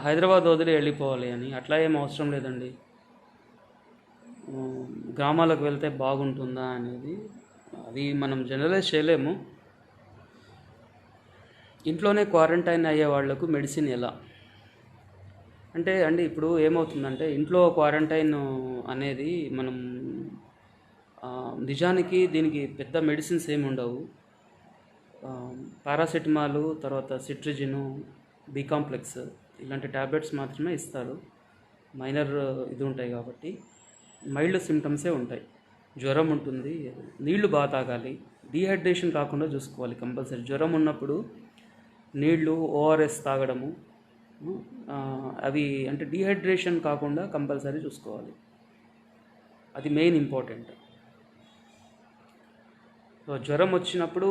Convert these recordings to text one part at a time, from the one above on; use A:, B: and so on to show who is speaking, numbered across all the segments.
A: హైదరాబాద్ వదిలి వెళ్ళిపోవాలి అని అట్లా ఏం అవసరం లేదండి. గ్రామాలకు వెళ్తే బాగుంటుందా అనేది అది మనం జనరలైజ్ చేయలేము. ఇంట్లోనే క్వారంటైన్ అయ్యే వాళ్లకు మెడిసిన్ ఎలా అంటే అండి, ఇప్పుడు ఏమవుతుందంటే ఇంట్లో క్వారంటైన్ అనేది మనం నిజానికి దీనికి పెద్ద మెడిసిన్స్ ఏమి ఉండవు. పారాసెటమాలు, తర్వాత సిట్రిజిను, బి కాంప్లెక్స్ ఇలాంటి ట్యాబ్లెట్స్ మాత్రమే ఇస్తారు. మైనర్ ఇది ఉంటాయి కాబట్టి మైల్డ్ సిమ్టమ్సే ఉంటాయి. జ్వరం ఉంటుంది, నీళ్లు బాగా తాగాలి, డీహైడ్రేషన్ కాకుండా చూసుకోవాలి కంపల్సరీ. జ్వరం ఉన్నప్పుడు నీళ్లు, ఓఆర్ఎస్ తాగడము, అవి అంటే డీహైడ్రేషన్ కాకుండా కంపల్సరీ చూసుకోవాలి. అది మెయిన్ ఇంపార్టెంట్. సో జ్వరం వచ్చినప్పుడు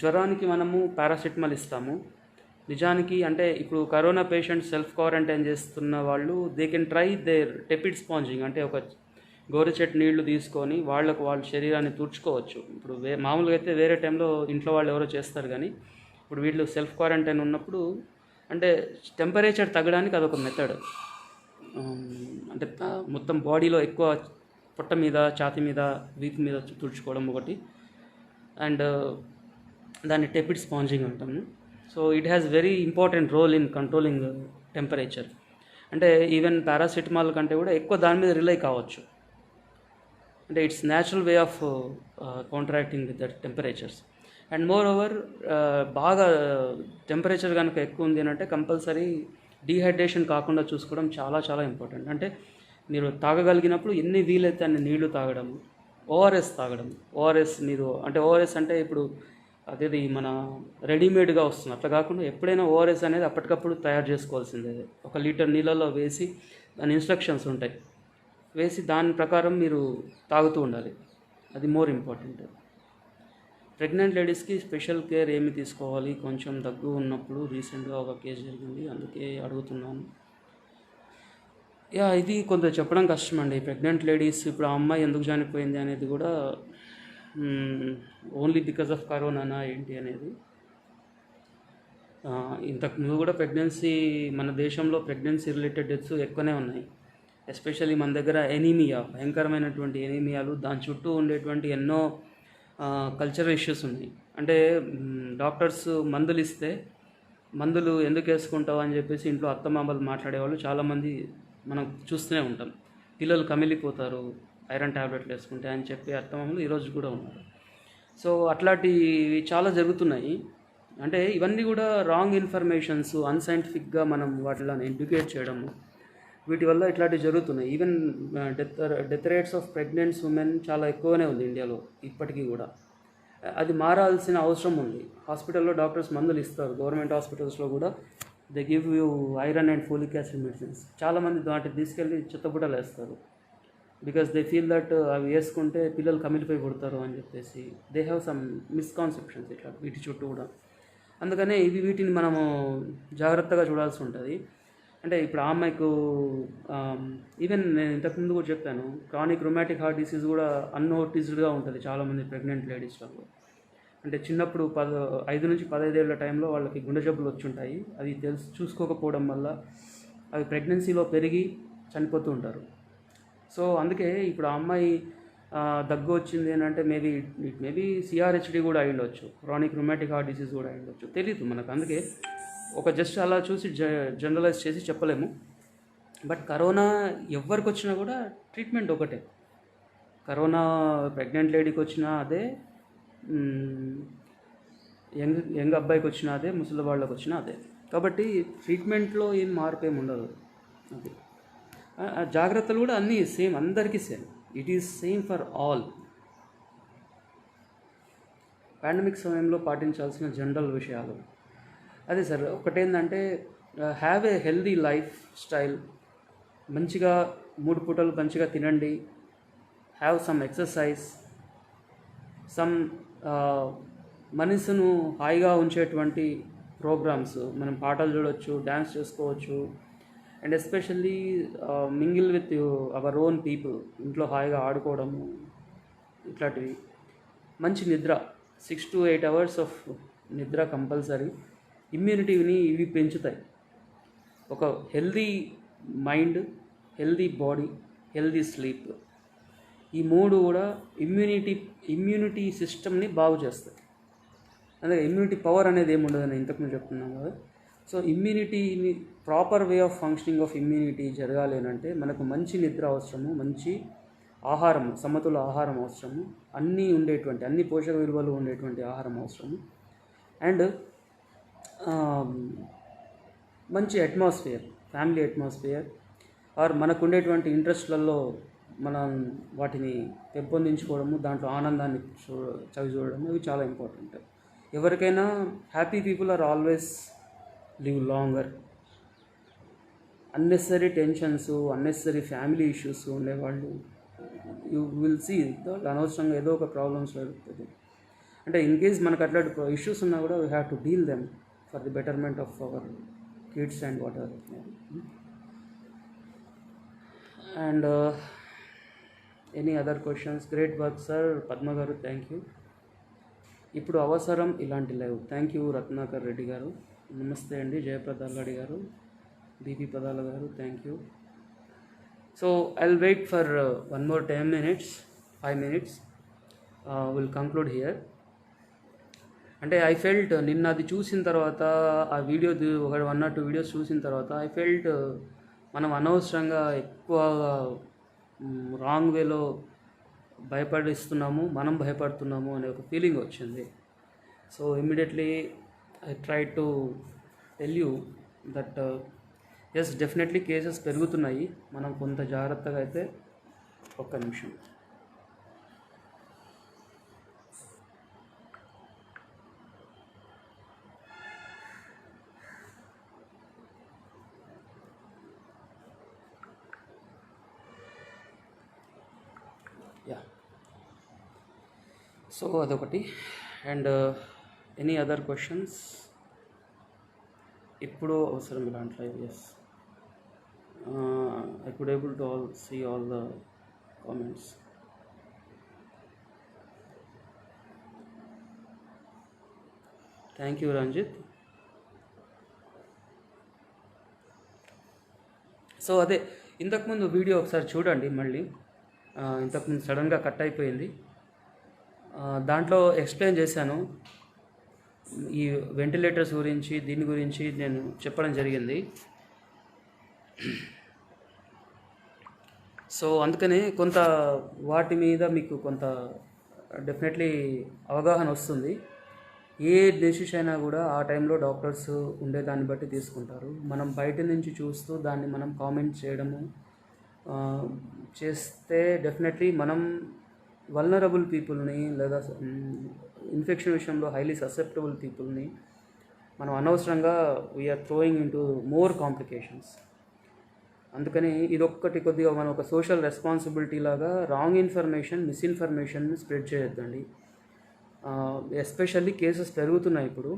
A: జ్వరానికి మనము పారాసెటమాల్ ఇస్తాము. నిజానికి అంటే ఇప్పుడు కరోనా పేషెంట్స్ సెల్ఫ్ క్వారంటైన్ చేస్తున్న వాళ్ళు they can try their tepid sponging, అంటే ఒక గోరుచెట్టు నీళ్లు తీసుకొని వాళ్ళ శరీరాన్ని తుడుచుకోవచ్చు. ఇప్పుడు మామూలుగా అయితే వేరే టైంలో ఇంట్లో వాళ్ళు ఎవరో చేస్తారు, కానీ ఇప్పుడు వీళ్ళు సెల్ఫ్ క్వారంటైన్ ఉన్నప్పుడు అంటే టెంపరేచర్ తగ్గడానికి అదొక మెథడ్. అంటే మొత్తం బాడీలో ఎక్కువ పొట్ట మీద, ఛాతీ మీద, వీపు మీద తుడుచుకోవడం ఒకటి, అండ్ దాన్ని టెపిడ్ స్పాంజింగ్ అంటాము. So it has very important role in controlling temperature. అంటే ఈవెన్ పారాసెటమాల్ కంటే కూడా ఎక్కువ దాని మీద రిలై కావచ్చు. అంటే it's natural way of contracting with that temperatures. And moreover బాగా టెంపరేచర్ కనుక ఎక్కువ ఉంది అంటే కంపల్సరీ డీహైడ్రేషన్ కాకుండా చూసుకోవడం చాలా చాలా ఇంపార్టెంట్. అంటే మీరు తాగగలిగినప్పుడు ఎన్ని వీలైతే అన్ని నీళ్లు తాగడం, ఓఆర్ఎస్ తాగడం. ఓఆర్ఎస్ మీరు అంటే ఓఆర్ఎస్ అంటే ఇప్పుడు అదేది మన రెడీమేడ్గా వస్తుంది, అట్లా కాకుండా ఎప్పుడైనా ఓఆర్ఎస్ అనేది అప్పటికప్పుడు తయారు చేసుకోవాల్సిందే. 1 లీటర్ నీళ్ళలో వేసి దాని ఇన్స్ట్రక్షన్స్ ఉంటాయి, వేసి దాని ప్రకారం మీరు తాగుతూ ఉండాలి. అది మోర్ ఇంపార్టెంట్. ప్రెగ్నెంట్ లేడీస్కి స్పెషల్ కేర్ ఏమి తీసుకోవాలి? కొంచెం దగ్గు ఉన్నప్పుడు రీసెంట్గా ఒక కేసు జరిగింది, అందుకే అడుగుతున్నాను. ఇది కొంత చెప్పడం కష్టం అండి. ప్రెగ్నెంట్ లేడీస్ ఇప్పుడు ఆ అమ్మాయి ఎందుకు చనిపోయింది అనేది కూడా ఓన్లీ బికాజ్ ఆఫ్ కరోనానా ఏంటి అనేది. ఇంతకుముందు కూడా మన దేశంలో ప్రెగ్నెన్సీ రిలేటెడ్ డెత్స్ ఎక్కువనే ఉన్నాయి. ఎస్పెషల్లీ మన దగ్గర ఎనీమియా, భయంకరమైనటువంటి ఎనీమియాలు, దాని చుట్టూ ఉండేటువంటి ఎన్నో కల్చరల్ ఇష్యూస్ ఉన్నాయి. అంటే డాక్టర్స్ మందులు ఇస్తే మందులు ఎందుకు వేసుకుంటావు అని చెప్పేసి ఇంట్లో అత్తమామలు మాట్లాడేవాళ్ళు చాలామంది మనం చూస్తూనే ఉంటాం. పిల్లలు కమిలిపోతారు ఐరన్ ట్యాబ్లెట్లు వేసుకుంటే అని చెప్పి అత్తమామలు ఈరోజు కూడా ఉన్నారు. సో అట్లాంటివి చాలా జరుగుతున్నాయి. అంటే ఇవన్నీ కూడా రాంగ్ ఇన్ఫర్మేషన్స్, అన్సైంటిఫిక్గా మనం వాటిని ఎడ్యుకేట్ చేయడము, వీటి వల్ల ఇట్లాంటివి జరుగుతున్నాయి. Even death rates of pregnants women చాలా ఎక్కువనే ఉంది ఇండియాలో ఇప్పటికీ కూడా. అది మారాల్సిన అవసరం ఉంది. హాస్పిటల్లో డాక్టర్స్ మందులు ఇస్తారు, గవర్నమెంట్ హాస్పిటల్స్లో కూడా they give you iron and folic acid medicines. చాలామంది వాటిని తీసుకెళ్ళి చెత్తబుట్టలు వేస్తారు, బికాస్ దే ఫీల్ దట్ అవి వేసుకుంటే పిల్లలు కమిలిపోయి పుడతారు అని చెప్పేసి. దే హ్యావ్ సమ్ మిస్కాన్సెప్షన్స్ ఇట్లా వీటి చుట్టూ కూడా. అందుకనే వీటిని మనము జాగ్రత్తగా చూడాల్సి ఉంటుంది. అంటే ఇప్పుడు ఆ అమ్మాయికు ఈవెన్ నేను ఇంతకుముందు కూడా చెప్పాను, క్రానిక్ రొమాటిక్ హార్ట్ డిసీజ్ కూడా అన్నోటిస్డ్గా ఉంటుంది చాలామంది ప్రెగ్నెంట్ లేడీస్లో. అంటే చిన్నప్పుడు 5 నుంచి 15 ఏళ్ళ టైంలో వాళ్ళకి గుండె జబ్బులు వచ్చి ఉంటాయి. అవి చూసుకోకపోవడం వల్ల అవి ప్రెగ్నెన్సీలో పెరిగి చనిపోతూ ఉంటారు. సో అందుకే ఇప్పుడు ఆ అమ్మాయి దగ్గు వచ్చింది అని అంటే మేబీ సిఆర్హెచ్డి కూడా అయి ఉండొచ్చు, క్రానిక్ రొమాటిక్ హార్ట్ డిసీజ్ కూడా అయి ఉండొచ్చు, తెలియదు మనకు. అందుకే ఒక జస్ట్ అలా చూసి జనరలైజ్ చేసి చెప్పలేము. బట్ కరోనా ఎవరికి వచ్చినా కూడా ట్రీట్మెంట్ ఒకటే. కరోనా ప్రెగ్నెంట్ లేడీకి వచ్చినా అదే, యంగ్ అబ్బాయికి వచ్చినా అదే, ముసలి వాళ్ళకి వచ్చినా అదే. కాబట్టి ట్రీట్మెంట్లో ఏం మార్పు ఏమి ఉండదు. అది జాగ్రత్తలు కూడా అన్నీ సేమ్, అందరికీ same. It is same for all. Pandemic సమయంలో పాటించాల్సిన జనరల్ విషయాలు అదే సార్. ఒకటేంటంటే have a healthy life style. మంచిగా 3 పూటలు మంచిగా తినండి. హ్యావ్ సమ్ ఎక్సర్సైజ్, సమ్ మనసును హాయిగా ఉంచేటువంటి ప్రోగ్రామ్స్. మనం పాటలు చూడవచ్చు, డ్యాన్స్ చేసుకోవచ్చు, and especially mingle with our own people. ఇంట్లో హాయిగా ఆడుకోవడము, ఇట్లాంటివి. మంచి నిద్ర, 6 to 8 hours ఆఫ్ నిద్ర కంపల్సరీ. ఇమ్యూనిటీని ఇవి పెంచుతాయి. ఒక healthy mind, healthy body, healthy sleep, ఈ మూడు కూడా ఇమ్యూనిటీ సిస్టమ్ని బాగు చేస్తాయి. అలాగే ఇమ్యూనిటీ పవర్ అనేది ఏమి ఉండదు, నేను ఇంతకుముందు చెప్తున్నాను కదా. సో ఇమ్యూనిటీని proper way of functioning of immunity జరగాలి అంటే మనకు మంచి నిద్ర అవసరము, మంచి ఆహారం, సమతుల ఆహారం అవసరము, అన్ని పోషక విలువలు ఉండేటువంటి ఆహారం అవసరము, అండ్ మంచి అట్మాస్ఫియర్, ఫ్యామిలీ అట్మాస్ఫియర్, ఆర్ మనకు ఉండేటువంటి ఇంట్రెస్ట్లలో మనం వాటిని పెంపొందించుకోవడము, దాంట్లో ఆనందాన్ని చవి చూడడము, ఇవి చాలా ఇంపార్టెంట్. ఎవరికైనా happy people are always live longer. Unnecessary tensions, unnecessary family issues ఉండేవాళ్ళు యూ విల్ సీ అనవసరంగా ఏదో ఒక ప్రాబ్లమ్స్ జరుగుతుంది. అంటే ఇన్ కేస్ మనకు అట్లాంటి ఇష్యూస్ ఉన్నా కూడా we have to deal them for the betterment of our kids and whatever. And any other questions? Great work sir. Padma గారు థ్యాంక్ యూ. ఇప్పుడు అవసరం ఇలాంటి live. Thank you Ratnakar Reddy గారు. నమస్తే అండి. జయప్రద అల్లాడి గారు, బీపీ పదాల గారు thank you. So I'll wait for 1 more 10 minutes, 5 minutes. Will conclude here. అంటే ఐ ఫెల్ట్ నిన్న అది చూసిన తర్వాత, ఆ వీడియో ఒక 1 or 2 వీడియోస్ చూసిన తర్వాత ఐ ఫెల్ట్ మనం అనవసరంగా ఎక్కువ రాంగ్ వేలో భయపడిస్తున్నాము, మనం భయపడుతున్నాము అనే ఒక ఫీలింగ్ వచ్చింది. So immediately I try to tell you that yes, definitely cases పెరుగుతున్నాయి. మనం కొంత జాగ్రత్తగా అయితే. ఒక్క నిమిషం. యా, సో అదొకటి. And any other questions? ఇప్పుడు అవసరం ఇలాంటి live. Yes, I could able to see all the comments. Thank you Ranjit. So అదే ఇంతకుముందు వీడియో ఒకసారి చూడండి మళ్ళీ. ఇంతకుముందు సడన్గా కట్ అయిపోయింది. దాంట్లో ఎక్స్ప్లెయిన్ చేశాను ఈ వెంటిలేటర్స్ గురించి, దీని గురించి నేను చెప్పడం జరిగింది. సో అందుకనే కొంత వాటి మీద మీకు కొంత డెఫినెట్లీ అవగాహన వస్తుంది. ఏ డెసిషన్ అయినా కూడా ఆ టైంలో డాక్టర్స్ ఉండేదాన్ని బట్టి తీసుకుంటారు. మనం బయట నుంచి చూస్తూ దాన్ని మనం కామెంట్ చేయడము చేస్తే డెఫినెట్లీ మనం వల్నరబుల్ పీపుల్ని, లేదా ఇన్ఫెక్షన్ విషయంలో హైలీ ససెప్టబుల్ పీపుల్ని మనం అనవసరంగా we are throwing in to more complications. అందుకని ఇదొక్కటి కొద్దిగా మనం ఒక సోషల్ రెస్పాన్సిబిలిటీ లాగా రాంగ్ ఇన్ఫర్మేషన్, మిస్ఇన్ఫర్మేషన్ స్ప్రెడ్ చేయొద్దండి. ఎస్పెషల్లీ కేసెస్ పెరుగుతున్నాయి. ఇప్పుడు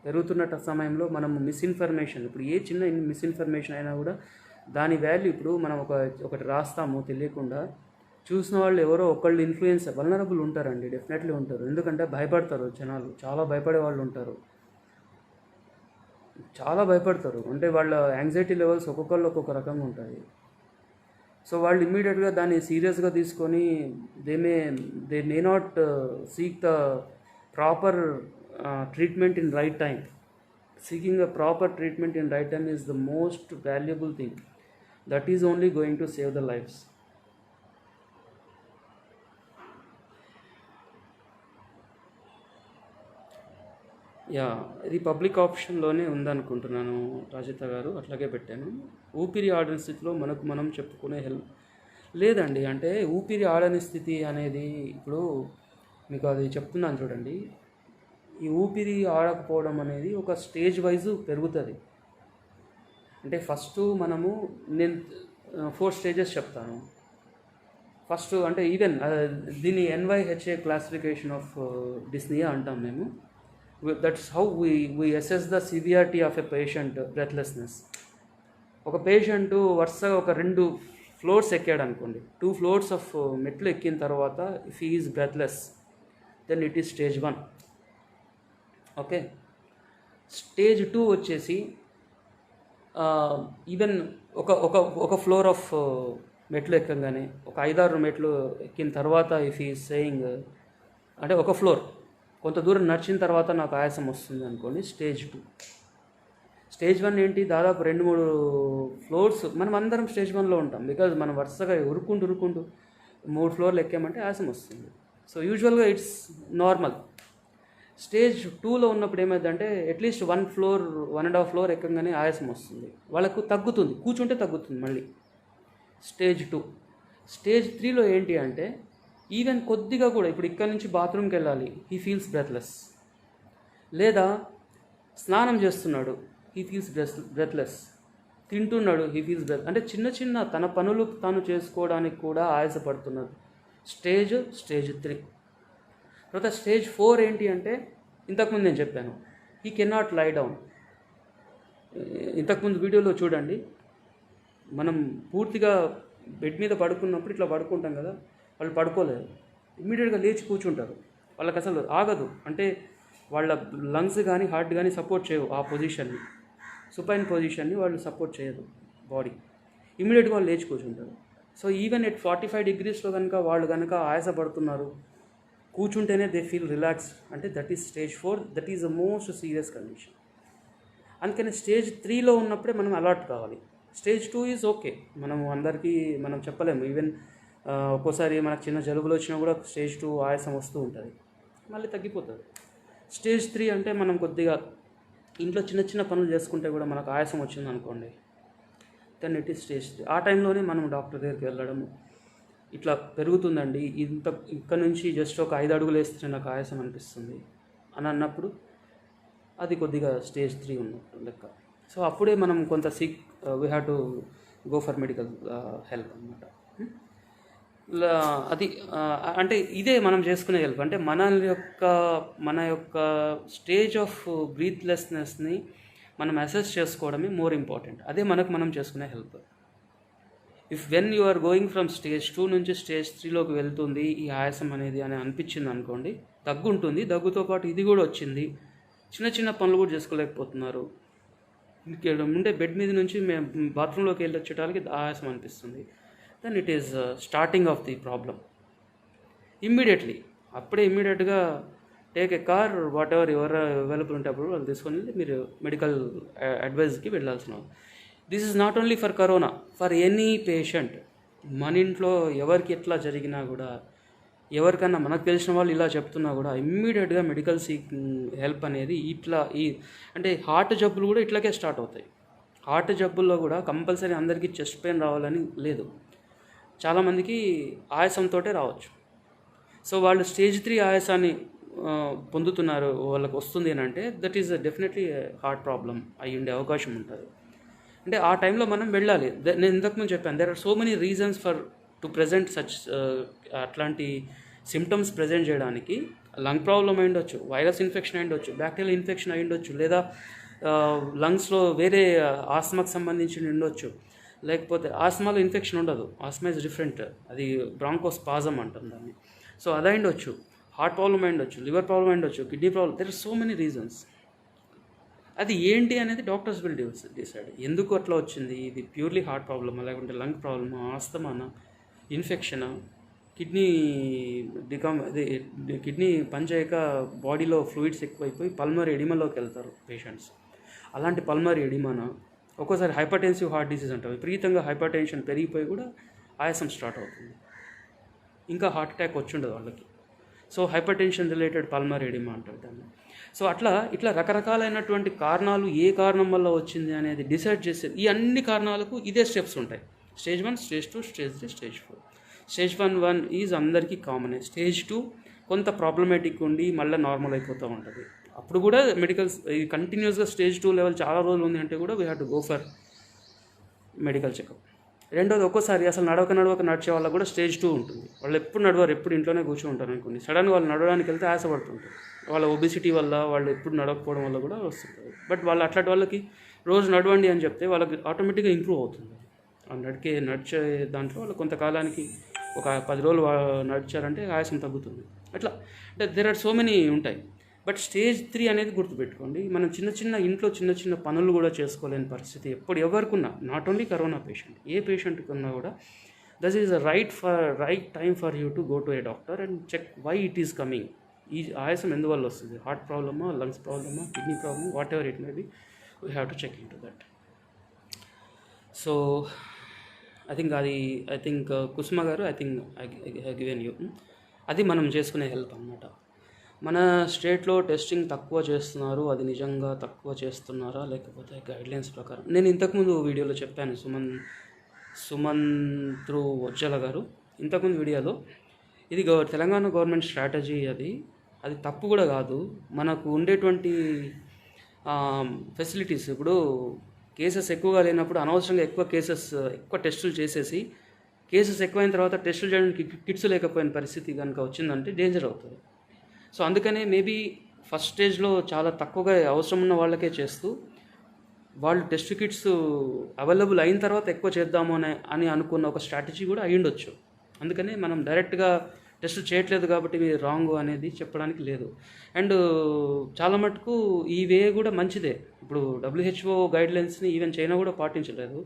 A: పెరుగుతున్న సమయంలో మనం మిస్ఇన్ఫర్మేషన్, ఇప్పుడు ఏ చిన్న మిస్ఇన్ఫర్మేషన్ అయినా కూడా దాని వాల్యూ, ఇప్పుడు మనం ఒకటి రాస్తాము తెలియకుండా, చూసిన వాళ్ళు ఎవరో ఒకళ్ళు ఇన్ఫ్లుయెన్స్ వల్నరబుల్ ఉంటారండి, డెఫినెట్లీ ఉంటారు. ఎందుకంటే భయపడతారు జనాలు, చాలా భయపడే వాళ్ళు ఉంటారు, చాలా భయపడతారు. అంటే వాళ్ళ యాంగ్జైటీ లెవెల్స్ ఒక్కొక్కళ్ళు ఒక్కొక్క రకంగా ఉంటాయి. సో వాళ్ళు ఇమ్మీడియట్గా దాన్ని సీరియస్గా తీసుకొని they may not seek the proper treatment in right time. Seeking a proper treatment in right time is the most valuable thing. That is only going to save the lifes. Yeah, ఇది public ఆప్షన్లోనే ఉందనుకుంటున్నాను రాజిత గారు, అట్లాగే పెట్టాను. ఊపిరి ఆడని స్థితిలో మనకు మనం చెప్పుకునే హెల్ప్ లేదండి. అంటే ఊపిరి ఆడని స్థితి అనేది ఇప్పుడు మీకు అది చెప్తున్నాను చూడండి. ఈ ఊపిరి ఆడకపోవడం అనేది ఒక స్టేజ్ వైజ్ పెరుగుతుంది. అంటే ఫస్ట్ నేను 4 stages చెప్తాను. ఫస్ట్ అంటే ఈవెన్ దీన్ని NYHA క్లాసిఫికేషన్ ఆఫ్ డిస్నియా అంటాం మేము. That's how we assess the severity of a patient breathlessness. ఒక పేషెంట్ వరుసగా ఒక 2 floors ఎక్కాడు అనుకోండి, 2 floors ఆఫ్ మెట్లు ఎక్కిన తర్వాత if he is breathless, then it is stage 1. Okay, stage 2 వచ్చేసి ఈవెన్ ఒక ఒక ఒక ఫ్లోర్ ఆఫ్ మెట్లు ఎక్కగానే ఒక 5-6 మెట్లు ఎక్కిన తర్వాత ఇఫ్ ఈ సేయింగ్ అంటే ఒక ఫ్లోర్ కొంత దూరం నడిచిన తర్వాత నాకు ఆయాసం వస్తుంది అనుకోండి, స్టేజ్ 2. స్టేజ్ 1 ఏంటి, దాదాపు 2-3 ఫ్లోర్స్ మనం అందరం స్టేజ్ 1లో ఉంటాం. బికాజ్ మనం వరుసగా ఉరుక్కుంటూ 3 ఫ్లోర్లు ఎక్కామంటే ఆయాసం వస్తుంది. సో యూజువల్గా ఇట్స్ నార్మల్. స్టేజ్ 2లో ఉన్నప్పుడు ఏమైందంటే అట్లీస్ట్ 1.5 ఫ్లోర్ ఎక్కగానే ఆయాసం వస్తుంది, వాళ్ళకు తగ్గుతుంది, కూర్చుంటే తగ్గుతుంది మళ్ళీ. స్టేజ్ 2. స్టేజ్ 3లో ఏంటి అంటే ఈవెన్ కొద్దిగా కూడా, ఇప్పుడు ఇక్కడ నుంచి బాత్రూమ్కి వెళ్ళాలి, హీ ఫీల్స్ బ్రెత్లెస్. లేదా స్నానం చేస్తున్నాడు, హీ ఫీల్స్ బ్రెత్లెస్. తింటున్నాడు, హీ ఫీల్స్ అంటే చిన్న తన పనులు తాను చేసుకోవడానికి కూడా ఆయాసపడుతున్నారు. స్టేజ్ 3. తర్వాత స్టేజ్ 4 ఏంటి అంటే ఇంతకుముందు నేను చెప్పాను, హీ కెనాట్ లై డౌన్. ఇంతకుముందు వీడియోలో చూడండి, మనం పూర్తిగా బెడ్ మీద పడుకున్నప్పుడు ఇట్లా పడుకుంటాం కదా, వాళ్ళు పడుకోలేరు, ఇమ్మీడియట్గా లేచి కూర్చుంటారు. వాళ్ళకి అసలు ఆగదు, అంటే వాళ్ళ లంగ్స్ కానీ హార్ట్ కానీ సపోర్ట్ చేయవు ఆ పొజిషన్ని, సుపైన్ పొజిషన్ని వాళ్ళు సపోర్ట్ చేయదు బాడీ, ఇమ్మీడియట్గా వాళ్ళు లేచి కూర్చుంటారు. సో ఈవెన్ ఎట్ 45 degreesలో కనుక వాళ్ళు కనుక ఆయాసపడుతున్నారు, కూర్చుంటేనే దే ఫీల్ రిలాక్స్డ్, అంటే that is stage 4. That is the most serious condition. అందుకని స్టేజ్ 3లో ఉన్నప్పుడే మనం అలర్ట్ కావాలి. స్టేజ్ 2 ఈజ్ ఓకే, మనం అందరికీ మనం చెప్పలేము. ఈవెన్ ఒక్కోసారి మనకు చిన్న జలుబులు వచ్చినా కూడా స్టేజ్ 2 ఆయాసం వస్తూ ఉంటుంది, మళ్ళీ తగ్గిపోతుంది. స్టేజ్ 3 అంటే మనం కొద్దిగా ఇంట్లో చిన్న పనులు చేసుకుంటే కూడా మనకు ఆయాసం వచ్చింది అనుకోండి, దెన్ ఇట్ ఈస్ స్టేజ్ 3. ఆ టైంలోనే మనం డాక్టర్ దగ్గరికి వెళ్ళడం, ఇట్లా పెరుగుతుందండి, ఇక్కడ నుంచి జస్ట్ ఒక 5 అడుగులు వేస్తే నాకు ఆయాసం అనిపిస్తుంది అని అన్నప్పుడు అది కొద్దిగా స్టేజ్ 3 ఉన్నట్టు లెక్క. సో అప్పుడే మనం కొంత we have to go for medical help అన్నమాట. అది అంటే ఇదే మనం చేసుకునే హెల్ప్. అంటే మన యొక్క స్టేజ్ ఆఫ్ బ్రీత్లెస్నెస్ని మనం అసెస్ చేసుకోవడమే మోర్ ఇంపార్టెంట్. అదే మనం చేసుకునే help. If when you are going from stage 2 నుంచి స్టేజ్ 3లోకి వెళ్తుంది ఈ ఆయాసం అనేది అని అనిపించింది అనుకోండి, దగ్గు ఉంటుంది, దగ్గుతో పాటు ఇది కూడా వచ్చింది, చిన్న పనులు కూడా చేసుకోలేకపోతున్నారు, ఉంటే బెడ్ మీద నుంచి మేము బాత్రూంలోకి వెళ్ళి వచ్చేటానికి ఆయాసం అనిపిస్తుంది, then it is starting of the problem. ఇమ్మీడియట్గా టేక్ ఏ కార్, వాట్ ఎవరు అవైలబుల్ ఉంటే అప్పుడు వాళ్ళు తీసుకొని మీరు మెడికల్ అడ్వైజ్కి వెళ్ళాల్సిన. This is not only for corona, for any patient. మన ఇంట్లో ఎవరికి ఎట్లా జరిగినా కూడా, ఎవరికన్నా మనకు తెలిసిన వాళ్ళు ఇలా చెప్తున్నా కూడా ఇమ్మీడియట్గా మెడికల్ హెల్ప్ అనేది అంటే హార్ట్ జబ్బులు కూడా ఇట్లాగే స్టార్ట్ అవుతాయి. హార్ట్ జబ్బుల్లో కూడా కంపల్సరీ అందరికీ చెస్ట్ పెయిన్ రావాలని లేదు, చాలామందికి ఆయాసంతో రావచ్చు. సో వాళ్ళు స్టేజ్ 3 ఆయాసాన్ని పొందుతున్నారు, వాళ్ళకి వస్తుంది అని అంటే that is definitely heart problem అయ్యి ఉండే అవకాశం ఉంటుంది. అంటే ఆ టైంలో మనం వెళ్ళాలి. నేను ఇంతకుముందు చెప్పాను, there are so many reasons for to present such అట్లాంటి సిమ్టమ్స్ ప్రజెంట్ చేయడానికి. లంగ్ ప్రాబ్లం అయి ఉండొచ్చు, వైరస్ ఇన్ఫెక్షన్ అయి ఉండొచ్చు, బ్యాక్టీరియల్ ఇన్ఫెక్షన్ అయి ఉండొచ్చు, లేదా లంగ్స్లో వేరే ఆస్మాకు సంబంధించి ఉండొచ్చు. లేకపోతే ఆస్మాలో ఇన్ఫెక్షన్ ఉండదు, ఆస్మా ఇస్ డిఫరెంట్, అది బ్రాంకోస్పాజం అంటాం దాన్ని. సో అది అయి ఉండొచ్చు, హార్ట్ ప్రాబ్లం అయి ఉండొచ్చు, లివర్ ప్రాబ్లం అయి ఉండొచ్చు, kidney problem. There are so many reasons. అది ఏంటి అనేది డాక్టర్స్ విల్ డిసైడ్. ఎందుకు అట్లా వచ్చింది, ఇది ప్యూర్లీ హార్ట్ ప్రాబ్లమా, లేకుంటే లంగ్ ప్రాబ్లమా, ఆస్తమానా, ఇన్ఫెక్షనా, కిడ్నీ పనిచేయక బాడీలో ఫ్లూయిడ్స్ ఎక్కువైపోయి పల్మరీ ఎడిమాలోకి వెళ్తారు పేషెంట్స్. అలాంటి పల్మరీ ఎడిమానా, ఒక్కోసారి హైపర్టెన్సివ్ హార్ట్ డిసీజ్ అంటారు, విపరీతంగా హైపర్ టెన్షన్ పెరిగిపోయి కూడా ఆయాసం స్టార్ట్ అవుతుంది, ఇంకా హార్ట్ అటాక్ వచ్చి ఉండదు వాళ్ళకి. So hyper tension related pulmonary oedema అంటారు దాన్ని. సో ఇట్లా రకరకాలైనటువంటి కారణాలు ఏ కారణం వల్ల వచ్చింది అనేది డిసైడ్ చేసేది. ఈ అన్ని కారణాలకు ఇదే స్టెప్స్ ఉంటాయి. Stage 1, stage 2, stage 3, stage 4. Stage 1 is అందరికీ కామనే. స్టేజ్ 2 కొంత ప్రాబ్లమేటిక్ ఉండి మళ్ళీ నార్మల్ అయిపోతూ ఉంటుంది. అప్పుడు కూడా కంటిన్యూస్గా స్టేజ్ 2 లెవెల్ చాలా రోజులు ఉంది అంటే కూడా we have to go for medical checkup. రెండోది, ఒక్కోసారి అసలు నడవక నడిచే వాళ్ళకు కూడా స్టేజ్ 2 ఉంటుంది. వాళ్ళు ఎప్పుడు నడవరు, ఎప్పుడు ఇంట్లోనే కూర్చుంటారు అనుకోండి. సడన్గా వాళ్ళు నడవడానికి వెళ్తే ఆశపడుతుంటారు, వాళ్ళ ఒబిసిటీ వల్ల, వాళ్ళు ఎప్పుడు నడవకపోవడం వల్ల కూడా వస్తుంటుంది. బట్ వాళ్ళు అట్లాంటి వాళ్ళకి రోజు నడవండి అని చెప్తే వాళ్ళకి ఆటోమేటిక్గా ఇంప్రూవ్ అవుతుంది. నడిచే దాంట్లో వాళ్ళు కొంతకాలానికి ఒక 10 రోజులు నడిచారంటే ఆయాసం తగ్గుతుంది. అట్లా అంటే దేర్ ఆర్ సో మెనీ ఉంటాయి. బట్ స్టేజ్ 3 అనేది గుర్తుపెట్టుకోండి, మనం ఇంట్లో చిన్న చిన్న పనులు కూడా చేసుకోలేని పరిస్థితి ఎప్పుడు ఎవరికున్నా, నాట్ ఓన్లీ కరోనా పేషెంట్, ఏ పేషెంట్కి ఉన్నా కూడా that is the right time for you to go to a doctor and check why it is coming. ఈ ఆయాసం ఎందువల్ల వస్తుంది, హార్ట్ ప్రాబ్లమా, లంగ్స్ ప్రాబ్లమా, kidney problem, whatever it may be, we have to check into that. So I think Kusuma garu, I think I given you. అది మనం చేసుకునే help అన్నమాట. మన స్టేట్లో టెస్టింగ్ తక్కువ చేస్తున్నారు, అది నిజంగా తక్కువ చేస్తున్నారా లేకపోతే గైడ్లైన్స్ ప్రకారం? నేను ఇంతకుముందు వీడియోలో చెప్పాను, సుమంత్రు వజ్జల గారు ఇంతకుముందు వీడియోలో, ఇది తెలంగాణ గవర్నమెంట్ స్ట్రాటజీ, అది తప్పు కూడా కాదు. మనకు ఉండేటువంటి ఫెసిలిటీస్, ఇప్పుడు కేసెస్ ఎక్కువగా లేనప్పుడు అనవసరంగా ఎక్కువ టెస్టులు చేసేసి, కేసెస్ ఎక్కువైన తర్వాత టెస్టులు చేయడానికి కిట్స్ లేకపోయిన పరిస్థితి కనుక వచ్చిందంటే డేంజర్ అవుతుంది. సో అందుకనే మేబీ ఫస్ట్ స్టేజ్లో చాలా తక్కువగా అవసరం ఉన్న వాళ్ళకే చేస్తూ, వాళ్ళు టెస్ట్ కిట్స్ అవైలబుల్ అయిన తర్వాత ఎక్కువ చేద్దాము అని అనుకున్న ఒక స్ట్రాటజీ కూడా అయ్యుండొచ్చు. అందుకనే మనం డైరెక్ట్గా టెస్ట్ చేయట్లేదు కాబట్టి మీరు రాంగ్ అనేది చెప్పడానికి లేదు. అండ్ చాలా మటుకు ఈ వే కూడా మంచిదే. ఇప్పుడు WHO గైడ్లైన్స్ని ఈవెన్ చైనా కూడా పాటించలేదు,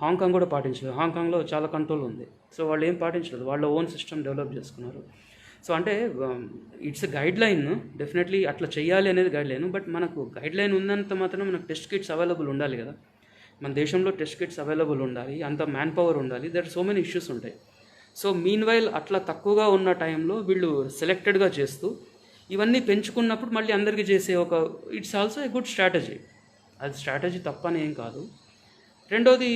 A: హాంకాంగ్ కూడా పాటించలేదు. హాంకాంగ్లో చాలా కంట్రోల్ ఉంది, సో వాళ్ళు ఏం పాటించలేదు, వాళ్ళ ఓన్ సిస్టమ్ డెవలప్ చేసుకున్నారు. సో అంటే it's a guide line, definitely అట్లా చేయాలి అనేది గైడ్ లైన్. బట్ మనకు గైడ్ లైన్ ఉన్నంత మాత్రం మనకు టెస్ట్ కిట్స్ అవైలబుల్ ఉండాలి కదా. మన దేశంలో టెస్ట్ కిట్స్ అవైలబుల్ ఉండాలి, అంత మ్యాన్ పవర్ ఉండాలి, దర్ సో మెనీ ఇష్యూస్ ఉంటాయి. సో మీన్ వైల్ అట్లా తక్కువగా ఉన్న టైంలో వీళ్ళు సెలెక్టెడ్గా చేస్తూ ఇవన్నీ పెంచుకున్నప్పుడు మళ్ళీ అందరికీ చేసే it's also a good strategy. అది స్ట్రాటజీ తప్పని ఏం కాదు. రెండోది,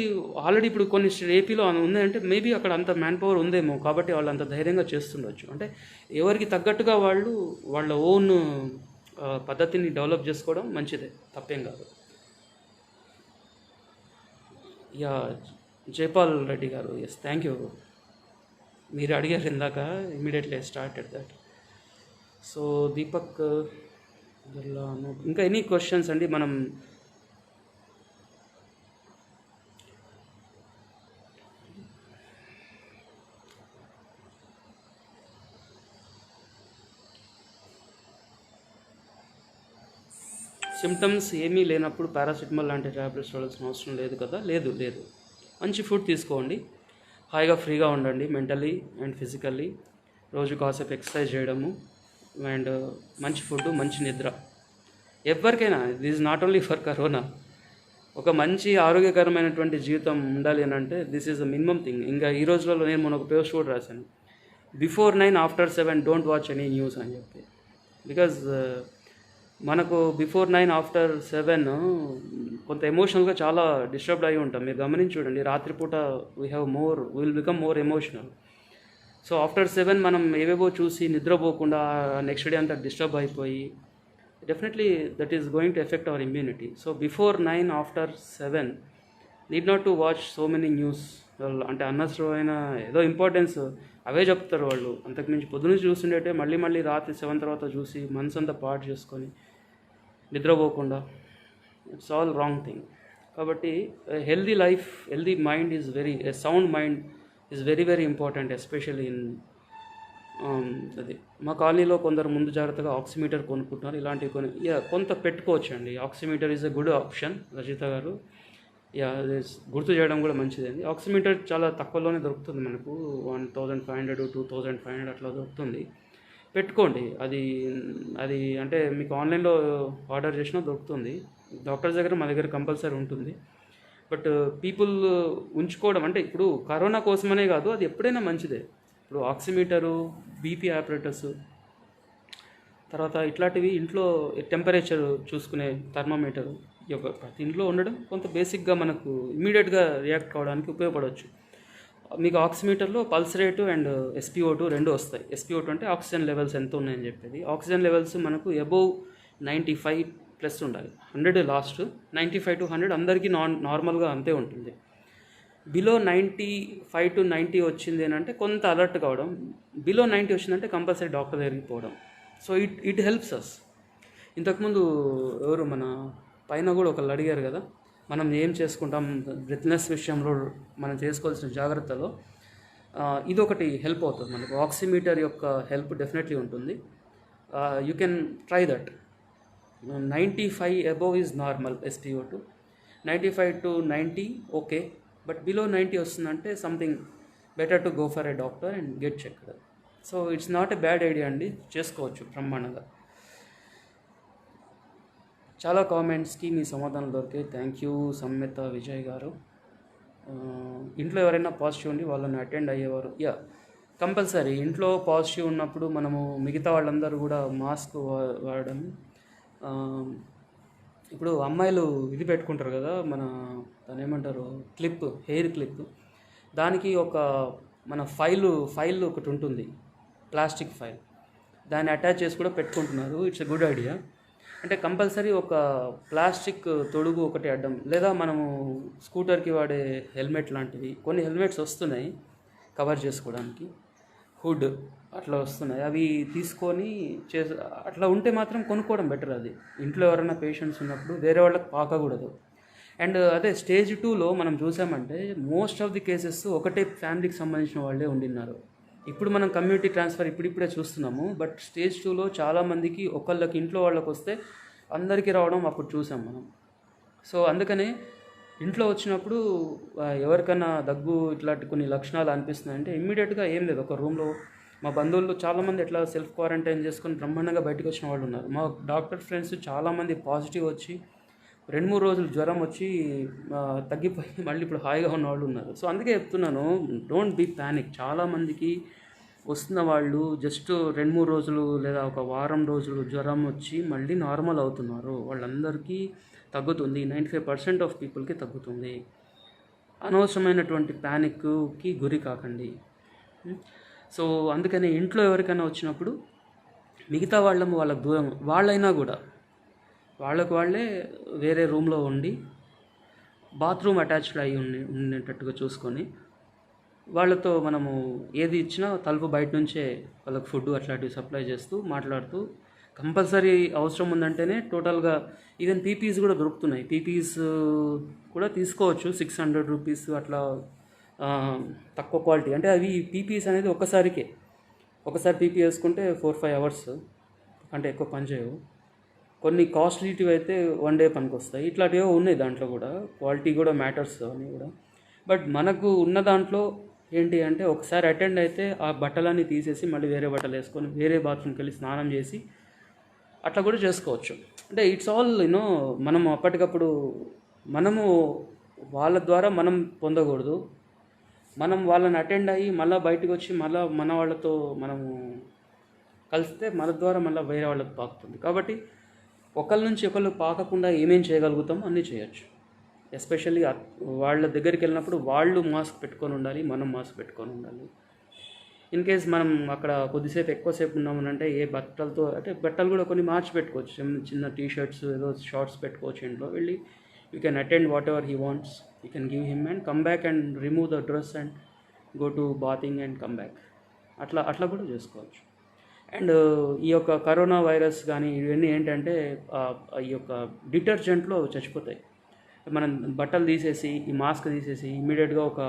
A: ఆల్రెడీ ఇప్పుడు కొన్ని ఏపీలో ఉందంటే మేబీ అక్కడ అంత మ్యాన్ పవర్ ఉందేమో కాబట్టి వాళ్ళు అంత ధైర్యంగా చేస్తుండొచ్చు. అంటే ఎవరికి తగ్గట్టుగా వాళ్ళు వాళ్ళ ఓన్ పద్ధతిని డెవలప్ చేసుకోవడం మంచిదే, తప్పేం కాదు. యా, జైపాల్ రెడ్డి గారు, ఎస్, థ్యాంక్ యూ. మీరు అడిగారు ఇందాక, immediately I started that. So Deepak, ఇంకా ఎనీ క్వశ్చన్స్ అండి? మనం సిమ్టమ్స్ ఏమీ లేనప్పుడు పారాసిటమాల్ లాంటి ట్యాబ్లెట్స్ వాడాల్సిన అవసరం లేదు కదా? లేదు. మంచి ఫుడ్ తీసుకోండి, హాయిగా ఫ్రీగా ఉండండి, మెంటలీ అండ్ ఫిజికల్లీ. రోజు కాసేపు ఎక్సర్సైజ్ చేయడము అండ్ మంచి ఫుడ్, మంచి నిద్ర. ఎవరికైనా, this is not only for corona. ఒక మంచి ఆరోగ్యకరమైనటువంటి జీవితం ఉండాలి అని అంటే this is a minimum thing. ఇంకా ఈ రోజులలో నేను మొన్న ఒక పోస్ట్ కూడా రాశాను, before 9 after 7 don't watch any news అని చెప్పి. బికాజ్ మనకు బిఫోర్ 9 ఆఫ్టర్ 7 కొంత ఎమోషనల్గా చాలా డిస్టర్బ్డ్ అయి ఉంటాం. మీరు గమనించి చూడండి, రాత్రిపూట will become more emotional. So after 7 మనం ఏవేవో చూసి నిద్రపోకుండా నెక్స్ట్ డే అంతా డిస్టర్బ్ అయిపోయి, definitely that is going to effect our immunity. So before 9 after 7 need not to watch so many news. అంటే అనవసరమైన ఏదో ఇంపార్టెన్స్ అవే చెప్తారు వాళ్ళు, అంతకుమించి పొద్దునుంచి చూస్తుండేటే మళ్ళీ రాత్రి 7 తర్వాత చూసి మనసు అంతా పాడు చేసుకొని నిద్రపోకుండా, ఇట్స్ ఆల్ రాంగ్ థింగ్. కాబట్టి healthy life, healthy mind is sound mind is very important, especially in అది. మా కాలనీలో కొందరు ముందు జాగ్రత్తగా ఆక్సిమీటర్ కొనుక్కుంటున్నారు. ఇలాంటివి కొంత పెట్టుకోవచ్చు అండి. Oximeter is a good option, Rajitha గారు. గుర్తు చేయడం కూడా మంచిదండి. ఆక్సిమీటర్ చాలా తక్కువలోనే దొరుకుతుంది మనకు, 1500 2500 అట్లా దొరుకుతుంది. పెట్టుకోండి. అది అంటే మీకు ఆన్లైన్లో ఆర్డర్ చేసినా దొరుకుతుంది. డాక్టర్స్ దగ్గర మా దగ్గర కంపల్సరీ ఉంటుంది. బట్ పీపుల్ ఉంచుకోవడం అంటే ఇప్పుడు కరోనా కోసమనే కాదు, అది ఎప్పుడైనా మంచిదే. ఇప్పుడు ఆక్సిమీటరు, బీపీ ఆపరేటర్స్, తర్వాత ఇట్లాంటివి ఇంట్లో టెంపరేచర్ చూసుకునే థర్మామీటరు ప్రతి ఇంట్లో ఉండడం కొంత బేసిక్గా మనకు ఇమ్మీడియట్గా రియాక్ట్ కావడానికి ఉపయోగపడవచ్చు. మీకు ఆక్సిమీటర్లో పల్స్ రేటు అండ్ SpO2 రెండు వస్తాయి. SpO2 అంటే ఆక్సిజన్ లెవెల్స్ ఎంత ఉన్నాయని చెప్పేది. ఆక్సిజన్ లెవెల్స్ మనకు అబోవ్ 95+ ఉండాలి, 100 లాస్ట్, 95 to 100 అందరికీ నార్మల్గా అంతే ఉంటుంది. బిలో 95 to 90 వచ్చింది అని అంటే కొంత అలర్ట్ కావడం, బిలో 90 వచ్చిందంటే కంపల్సరీ డాక్టర్ దగ్గరికి పోవడం. So it helps us. ఇంతకుముందు ఎవరు మన పైన కూడా ఒకళ్ళు అడిగారు కదా, మనం ఏం చేసుకుంటాం బ్రెత్నెస్ విషయంలో మనం చేసుకోవాల్సిన జాగ్రత్తలో ఇదొకటి హెల్ప్ అవుతుంది మనకు. ఆక్సిమీటర్ యొక్క హెల్ప్ డెఫినెట్లీ ఉంటుంది. You can try that. 95 above is normal SpO2, 95 to 90 okay, but below 90 వస్తుందంటే something better to go for a doctor and get checked. So it's not a bad idea అండి, చేసుకోవచ్చు బ్రహ్మాండంగా. చాలా కామెంట్స్కి మీ సమాధానం దొరికాయి. Thank you Sammita Vijay గారు. ఇంట్లో ఎవరైనా పాజిటివ్ ఉండి వాళ్ళని అటెండ్ అయ్యేవారు, యా కంపల్సరీ. ఇంట్లో పాజిటివ్ ఉన్నప్పుడు మనము మిగతా వాళ్ళందరూ కూడా మాస్క్ వాడడం. ఇప్పుడు అమ్మాయిలు ఇది పెట్టుకుంటారు కదా, మన దాని ఏమంటారు, క్లిప్, హెయిర్ క్లిప్, దానికి ఒక మన ఫైల్ ఒకటి ఉంటుంది, ప్లాస్టిక్ ఫైల్, దాన్ని అటాచ్ చేసి కూడా పెట్టుకుంటున్నారు. It's a good idea. అంటే కంపల్సరీ ఒక ప్లాస్టిక్ తొడుగు ఒకటి అడ్డం, లేదా మనము స్కూటర్కి వాడే హెల్మెట్ లాంటివి, కొన్ని హెల్మెట్స్ వస్తున్నాయి కవర్ చేసుకోవడానికి, హుడ్ అట్లా వస్తున్నాయి, అవి తీసుకొని అట్లా ఉంటే మాత్రం కొనుక్కోవడం బెటర్. అది ఇంట్లో ఎవరైనా పేషెంట్స్ ఉన్నప్పుడు వేరే వాళ్ళకి పాకకూడదు. అండ్ అదే స్టేజ్ 2లో మనం చూసామంటే మోస్ట్ ఆఫ్ ది కేసెస్ ఒకటే ఫ్యామిలీకి సంబంధించిన వాళ్ళే ఉండిన్నారు. ఇప్పుడు మనం కమ్యూనిటీ ట్రాన్స్ఫర్ ఇప్పుడిప్పుడే చూస్తున్నాము, బట్ స్టేజ్ 2లో చాలామందికి ఒకళ్ళకి ఇంట్లో వాళ్ళకి వస్తే అందరికీ రావడం అప్పుడు చూసాం మనం. సో అందుకనే ఇంట్లో వచ్చినప్పుడు ఎవరికైనా దగ్గు ఇట్లాంటి కొన్ని లక్షణాలు అనిపిస్తున్నాయంటే ఇమ్మీడియట్గా ఏం లేదు, ఒక రూమ్లో మా బంధువులు చాలామంది ఎట్లా సెల్ఫ్ క్వారంటైన్ చేసుకొని బ్రహ్మాండంగా బయటకు వచ్చిన వాళ్ళు ఉన్నారు. మా డాక్టర్ ఫ్రెండ్స్ చాలామంది పాజిటివ్ వచ్చి 2-3 రోజులు జ్వరం వచ్చి తగ్గిపోయి మళ్ళీ ఇప్పుడు హాయిగా ఉన్న వాళ్ళు ఉన్నారు. సో అందుకే చెప్తున్నాను, డోంట్ బీ ప్యానిక్. చాలామందికి వస్తున్న వాళ్ళు జస్ట్ 2-3 రోజులు లేదా ఒక వారం రోజులు జ్వరం వచ్చి మళ్ళీ నార్మల్ అవుతున్నారు. వాళ్ళందరికీ తగ్గుతుంది, 95% ఆఫ్ పీపుల్కి తగ్గుతుంది. అనవసరమైనటువంటి ప్యానిక్కి గురి కాకండి. సో అందుకని ఇంట్లో ఎవరికైనా వచ్చినప్పుడు మిగతా వాళ్ళకు దూరం, వాళ్ళైనా కూడా వాళ్ళకు వాళ్ళే వేరే రూమ్లో ఉండి బాత్రూమ్ అటాచ్డ్ అయ్యి ఉండేటట్టుగా చూసుకొని వాళ్ళతో మనము ఏది ఇచ్చినా తలుపు బయట నుంచే వాళ్ళకి ఫుడ్ అట్లాంటివి సప్లై చేస్తూ మాట్లాడుతూ, కంపల్సరీ అవసరం ఉందంటేనే టోటల్గా ఈవెన్ పీపీస్ కూడా దొరుకుతున్నాయి, పీపీస్ కూడా తీసుకోవచ్చు. 600 రూపీస్ అట్లా తక్కువ క్వాలిటీ. అంటే అవి పీపీస్ అనేది ఒకసారి పీపీ వేసుకుంటే 4-5 అవర్స్ అంటే ఎక్కువ పని చేయవు. కొన్ని కాస్ట్లీటివి అయితే 1 డే పనికి వస్తాయి. ఇట్లాంటివో ఉన్నాయి దాంట్లో కూడా, క్వాలిటీ కూడా మ్యాటర్స్ అని కూడా. బట్ మనకు ఉన్న దాంట్లో ఏంటి అంటే ఒకసారి అటెండ్ అయితే ఆ బట్టలన్నీ తీసేసి మళ్ళీ వేరే బట్టలు వేసుకొని వేరే బాత్రూమ్కి వెళ్ళి స్నానం చేసి అట్లా కూడా చేసుకోవచ్చు. అంటే ఇట్స్ ఆల్ మనం అప్పటికప్పుడు మనము వాళ్ళ ద్వారా మనం పొందకూడదు. మనం వాళ్ళని అటెండ్ అయ్యి మళ్ళీ బయటకు వచ్చి మళ్ళీ మన వాళ్ళతో మనము కలిస్తే మన ద్వారా మళ్ళీ వేరే వాళ్ళకి పాకుతుంది. కాబట్టి ఒకళ్ళ నుంచి ఒకళ్ళు పాకకుండా ఏమేం చేయగలుగుతాం అన్నీ చేయొచ్చు. ఎస్పెషల్లీ వాళ్ళ దగ్గరికి వెళ్ళినప్పుడు వాళ్ళు మాస్క్ పెట్టుకొని ఉండాలి, మనం మాస్క్ పెట్టుకొని ఉండాలి. ఇన్ కేస్ మనం అక్కడ కొద్దిసేపు ఎక్కువసేపు ఉన్నామనంటే ఏ బట్టలతో, అంటే బట్టలు కూడా కొన్ని మార్చి పెట్టుకోవచ్చు, చిన్న టీషర్ట్స్ ఏదో షార్ట్స్ పెట్టుకోవచ్చు ఇంట్లో వెళ్ళి. You can attend what ever he wants, you can give him and come back and remove the dress and go to bathing and come back. అట్లా కూడా చేసుకోవచ్చు. అండ్ ఈ యొక్క కరోనా వైరస్ కానీ ఇవన్నీ ఏంటంటే ఈ యొక్క డిటర్జెంట్లో చచ్చిపోతాయి. మనం బట్టలు తీసేసి ఈ మాస్క్ తీసేసి ఇమ్మీడియట్గా ఒక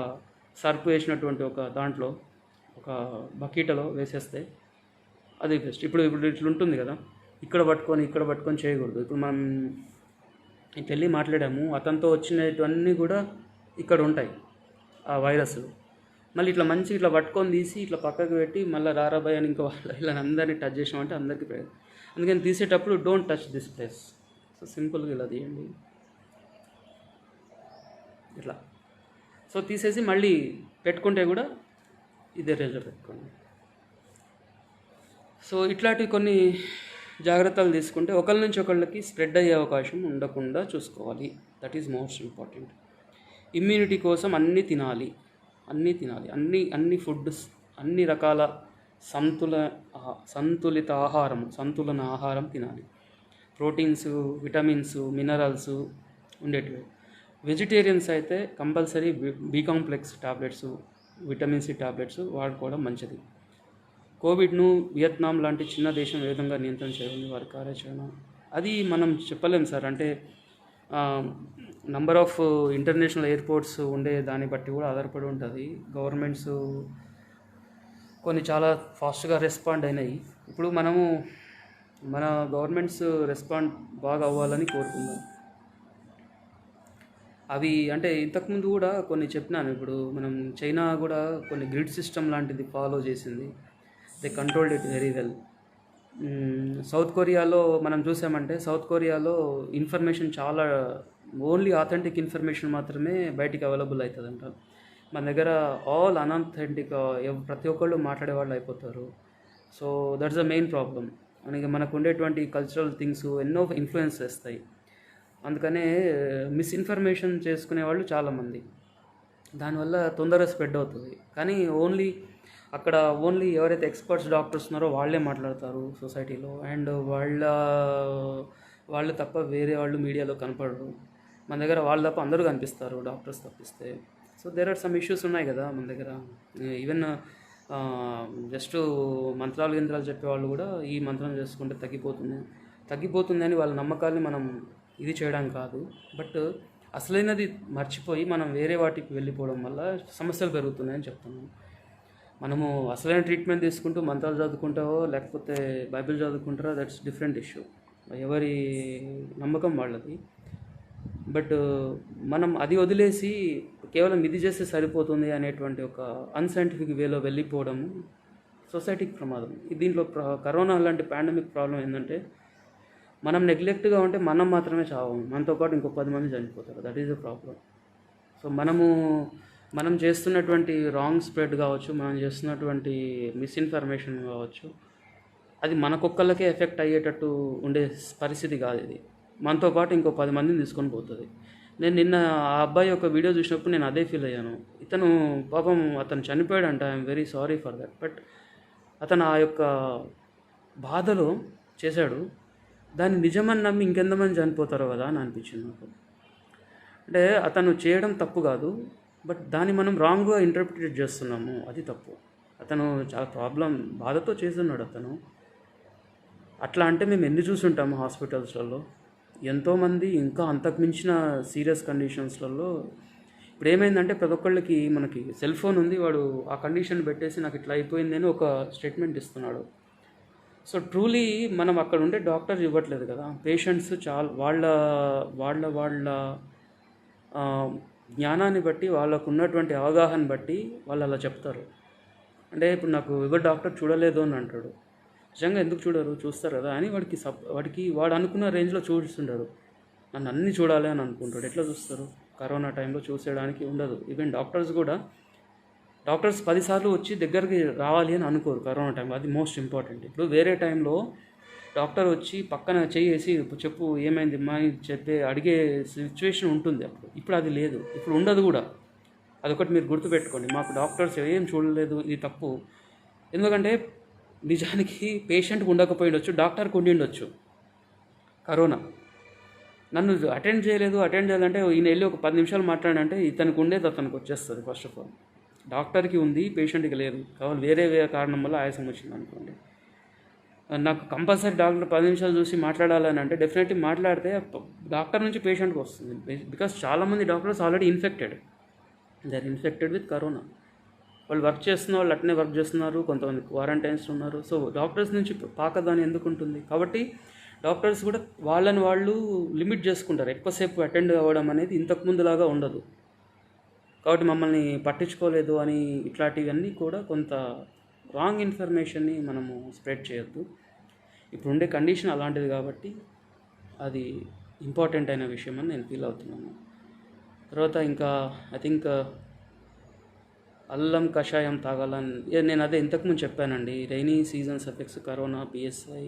A: సర్ఫ్ వేసినటువంటి ఒక దాంట్లో ఒక బకెట్లో వేసేస్తే అది బెస్ట్. ఇప్పుడు ఇట్లా ఉంటుంది కదా, ఇక్కడ పట్టుకొని చేయకూడదు. ఇప్పుడు మనం ఇట్లా వెళ్ళి మాట్లాడాము, అతనితో వచ్చినవన్నీ కూడా ఇక్కడ ఉంటాయి ఆ వైరస్. మళ్ళీ ఇట్లా ఇట్లా పట్టుకొని తీసి ఇట్లా పక్కకు పెట్టి మళ్ళీ రారాబాయ్ అని ఇంకో ఇలా అందరినీ టచ్ చేసామంటే అందరికీ ప్రయోజనం. అందుకని తీసేటప్పుడు don't touch this place. So సింపుల్గా ఇలా తీయండి ఇట్లా. సో తీసేసి మళ్ళీ పెట్టుకుంటే కూడా ఇదే రేంజ్లో పెట్టుకోండి. సో ఇట్లాంటివి కొన్ని జాగ్రత్తలు తీసుకుంటే ఒకరి నుంచి ఒకళ్ళకి స్ప్రెడ్ అయ్యే అవకాశం ఉండకుండా చూసుకోవాలి. That is most important. Immunity కోసం అన్నీ తినాలి, అన్ని ఫుడ్స్, అన్ని రకాల సంతులిత ఆహారం తినాలి. ప్రోటీన్స్, విటమిన్స్, మినరల్స్ ఉండేటివి. వెజిటేరియన్స్ అయితే compulsory B complex tablets, vitamin C tablets వాడుకోవడం మంచిది. కోవిడ్ను వియత్నాం లాంటి చిన్న దేశం ఏ విధంగా నియంత్రణ చేయగలిగింది వారి కార్యాచరణ అది మనం చెప్పలేం సార్. అంటే నంబర్ ఆఫ్ ఇంటర్నేషనల్ ఎయిర్పోర్ట్స్ ఉండే దాన్ని బట్టి కూడా ఆధారపడి ఉంటుంది. గవర్నమెంట్స్ కొన్ని చాలా ఫాస్ట్గా రెస్పాండ్ అయినాయి. ఇప్పుడు మనము మన గవర్నమెంట్స్ రెస్పాండ్ బాగా అవ్వాలని కోరుకుందాం. అవి అంటే ఇంతకుముందు కూడా కొన్ని చెప్పినాను. ఇప్పుడు మనం చైనా కూడా కొన్ని గ్రిడ్ సిస్టమ్ లాంటిది ఫాలో చేసింది. They controlled it very well. South కొరియాలో మనం చూసామంటే సౌత్ కొరియాలో ఇన్ఫర్మేషన్ చాలా ఓన్లీ ఆథెంటిక్ ఇన్ఫర్మేషన్ మాత్రమే బయటికి అవైలబుల్ అవుతుందంట. మన దగ్గర ఆల్ అన్అథెంటిక్ ప్రతి ఒక్కళ్ళు మాట్లాడే వాళ్ళు అయిపోతారు. So that's the main problem. మనకు ఉండేటువంటి కల్చరల్ థింగ్స్ ఎన్నో ఇన్ఫ్లుయెన్స్ చేస్తాయి. అందుకనే మిస్ఇన్ఫర్మేషన్ చేసుకునే వాళ్ళు చాలామంది, దానివల్ల తొందరగా స్ప్రెడ్ అవుతుంది. కానీ అక్కడ ఓన్లీ ఎవరైతే ఎక్స్పర్ట్స్ డాక్టర్స్ ఉన్నారో వాళ్ళే మాట్లాడతారు సొసైటీలో, అండ్ వాళ్ళు తప్ప వేరే వాళ్ళు మీడియాలో కనపడరు. మన దగ్గర వాళ్ళు తప్ప అందరూ కనిపిస్తారు, డాక్టర్స్ తప్పిస్తే. So there are some issues ఉన్నాయి కదా మన దగ్గర. ఈవెన్ జస్ట్ మంత్రాలు యంత్రాలు చెప్పేవాళ్ళు కూడా ఈ మంత్రం చేసుకుంటే తగ్గిపోతుంది అని వాళ్ళ నమ్మకాల్ని మనం ఇది చేయడం కాదు. బట్ అసలైనది మర్చిపోయి మనం వేరే వాటికి వెళ్ళిపోవడం వల్ల సమస్యలు పెరుగుతున్నాయని చెప్తున్నాను. మనము అసలైన ట్రీట్మెంట్ తీసుకుంటూ మంత్రాలు చదువుకుంటావో లేకపోతే బైబిల్ చదువుకుంటారో దట్స్ డిఫరెంట్ ఇష్యూ, ఎవరి నమ్మకం వాళ్ళది. బట్ మనం అది వదిలేసి కేవలం ఇది చేస్తే సరిపోతుంది అనేటువంటి ఒక అన్సైంటిఫిక్ వేలో వెళ్ళిపోవడం సొసైటీకి ప్రమాదం. దీంట్లో కరోనా లాంటి పాండమిక్ ప్రాబ్లం ఏంటంటే మనం నెగ్లెక్ట్గా ఉంటే మనం మాత్రమే చావము, మనతో పాటు ఇంకో 10 మంది చనిపోతారు. That is the problem. So మనం చేస్తున్నటువంటి రాంగ్ స్ప్రెడ్ కావచ్చు, మనం చేస్తున్నటువంటి మిస్ఇన్ఫర్మేషన్ కావచ్చు, అది మనకొక్కళ్ళకే ఎఫెక్ట్ అయ్యేటట్టు ఉండే పరిస్థితి కాదు ఇది. మనతో పాటు ఇంకో 10 మందిని తీసుకొని పోతుంది. నేను నిన్న ఆ అబ్బాయి ఒక వీడియో చూసినప్పుడు నేను అదే ఫీల్ అయ్యాను. పాపం అతను చనిపోయాడంట. I'm very sorry for that. But అతను ఆ యొక్క బాధలో చేశాడు, దాన్ని నిజమని నమ్మి ఇంకెంతమంది చనిపోతారో కదా అని అనిపించింది నాకు. అంటే అతను చేయడం తప్పు కాదు, బట్ దాన్ని మనం రాంగ్గా ఇంటర్ప్రిటేట్ చేస్తున్నాము, అది తప్పు. అతను చాలా బాధతో చేస్తున్నాడు అతను. అట్లా అంటే మేము ఎన్ని చూసుంటాము హాస్పిటల్స్లలో, ఎంతోమంది ఇంకా అంతకుమించిన సీరియస్ కండిషన్స్లలో. ఇప్పుడు ఏమైందంటే ప్రతి ఒక్కళ్ళకి మనకి సెల్ ఫోన్ ఉంది, వాడు ఆ కండిషన్ పెట్టేసి నాకు ఇట్లా అయిపోయింది అని ఒక స్టేట్మెంట్ ఇస్తున్నాడు. సో ట్రూలీ మనం అక్కడ ఉండే డాక్టర్స్ ఇవ్వట్లేదు కదా, పేషెంట్స్ చాలా వాళ్ళ జ్ఞానాన్ని బట్టి, వాళ్ళకు ఉన్నటువంటి అవగాహన బట్టి వాళ్ళు అలా చెప్తారు. అంటే ఇప్పుడు నాకు ఎవరు డాక్టర్ చూడలేదు అని అంటాడు. నిజంగా ఎందుకు చూడరు, చూస్తారు కదా అని వాడు అనుకున్న రేంజ్లో చూస్తుంటారు. నన్ను అన్నీ చూడాలి అని అనుకుంటాడు. ఎట్లా చూస్తారు? కరోనా టైంలో చూసేయడానికి ఉండదు. ఈవెన్ డాక్టర్స్ 10 సార్లు వచ్చి దగ్గరికి రావాలి అని అనుకోరు కరోనా టైంలో. అది మోస్ట్ ఇంపార్టెంట్. ఇప్పుడు వేరే టైంలో డాక్టర్ వచ్చి పక్కన చేసి చెప్పు ఏమైంది మా అడిగే సిచ్యువేషన్ ఉంటుంది అప్పుడు. ఇప్పుడు అది లేదు, ఇప్పుడు ఉండదు కూడా. అదొకటి మీరు గుర్తుపెట్టుకోండి. మాకు డాక్టర్స్ ఏం చూడలేదు, ఇది తప్పు. ఎందుకంటే నిజానికి పేషెంట్కి ఉండకపోయిండొచ్చు, డాక్టర్కి ఉండిండొచ్చు కరోనా. నన్ను అటెండ్ చేయాలంటే ఈయన వెళ్ళి ఒక 10 నిమిషాలు మాట్లాడంటే ఇతనికి ఉండేది అతనికి వచ్చేస్తుంది. ఫస్ట్ ఆఫ్ ఆల్ డాక్టర్కి ఉంది, పేషెంట్కి లేదు. కావాలి వేరే కారణం వల్ల ఆయాసం వచ్చింది అనుకోండి, నాకు కంపల్సరీ డాక్టర్ 10 నిమిషాలు చూసి మాట్లాడాలని అంటే డెఫినెట్లీ మాట్లాడితే డాక్టర్ నుంచి పేషెంట్కి వస్తుంది. బికాస్ చాలామంది doctors already they are infected with corona. వాళ్ళు వర్క్ చేస్తున్న వాళ్ళు అట్నే వర్క్ చేస్తున్నారు, కొంతమంది క్వారంటైన్స్ ఉన్నారు. సో డాక్టర్స్ నుంచి పాకదాని ఎందుకు ఉంటుంది? కాబట్టి డాక్టర్స్ కూడా వాళ్ళు లిమిట్ చేసుకుంటారు. ఎక్కువసేపు అటెండ్ అవ్వడం అనేది ఇంతకుముందులాగా ఉండదు. కాబట్టి మమ్మల్ని పట్టించుకోలేదు అని ఇట్లాంటివన్నీ కూడా కొంత రాంగ్ ఇన్ఫర్మేషన్ని మనము స్ప్రెడ్ చేయొద్దు. ఇప్పుడు ఉండే కండిషన్ అలాంటిది కాబట్టి అది ఇంపార్టెంట్ అయిన విషయం అని నేను ఫీల్ అవుతున్నాను. తర్వాత ఇంకా ఐ థింక్ అల్లం కషాయం తాగాలని నేను అదే ఇంతకుముందు చెప్పానండి. Rainy seasons effects corona PSI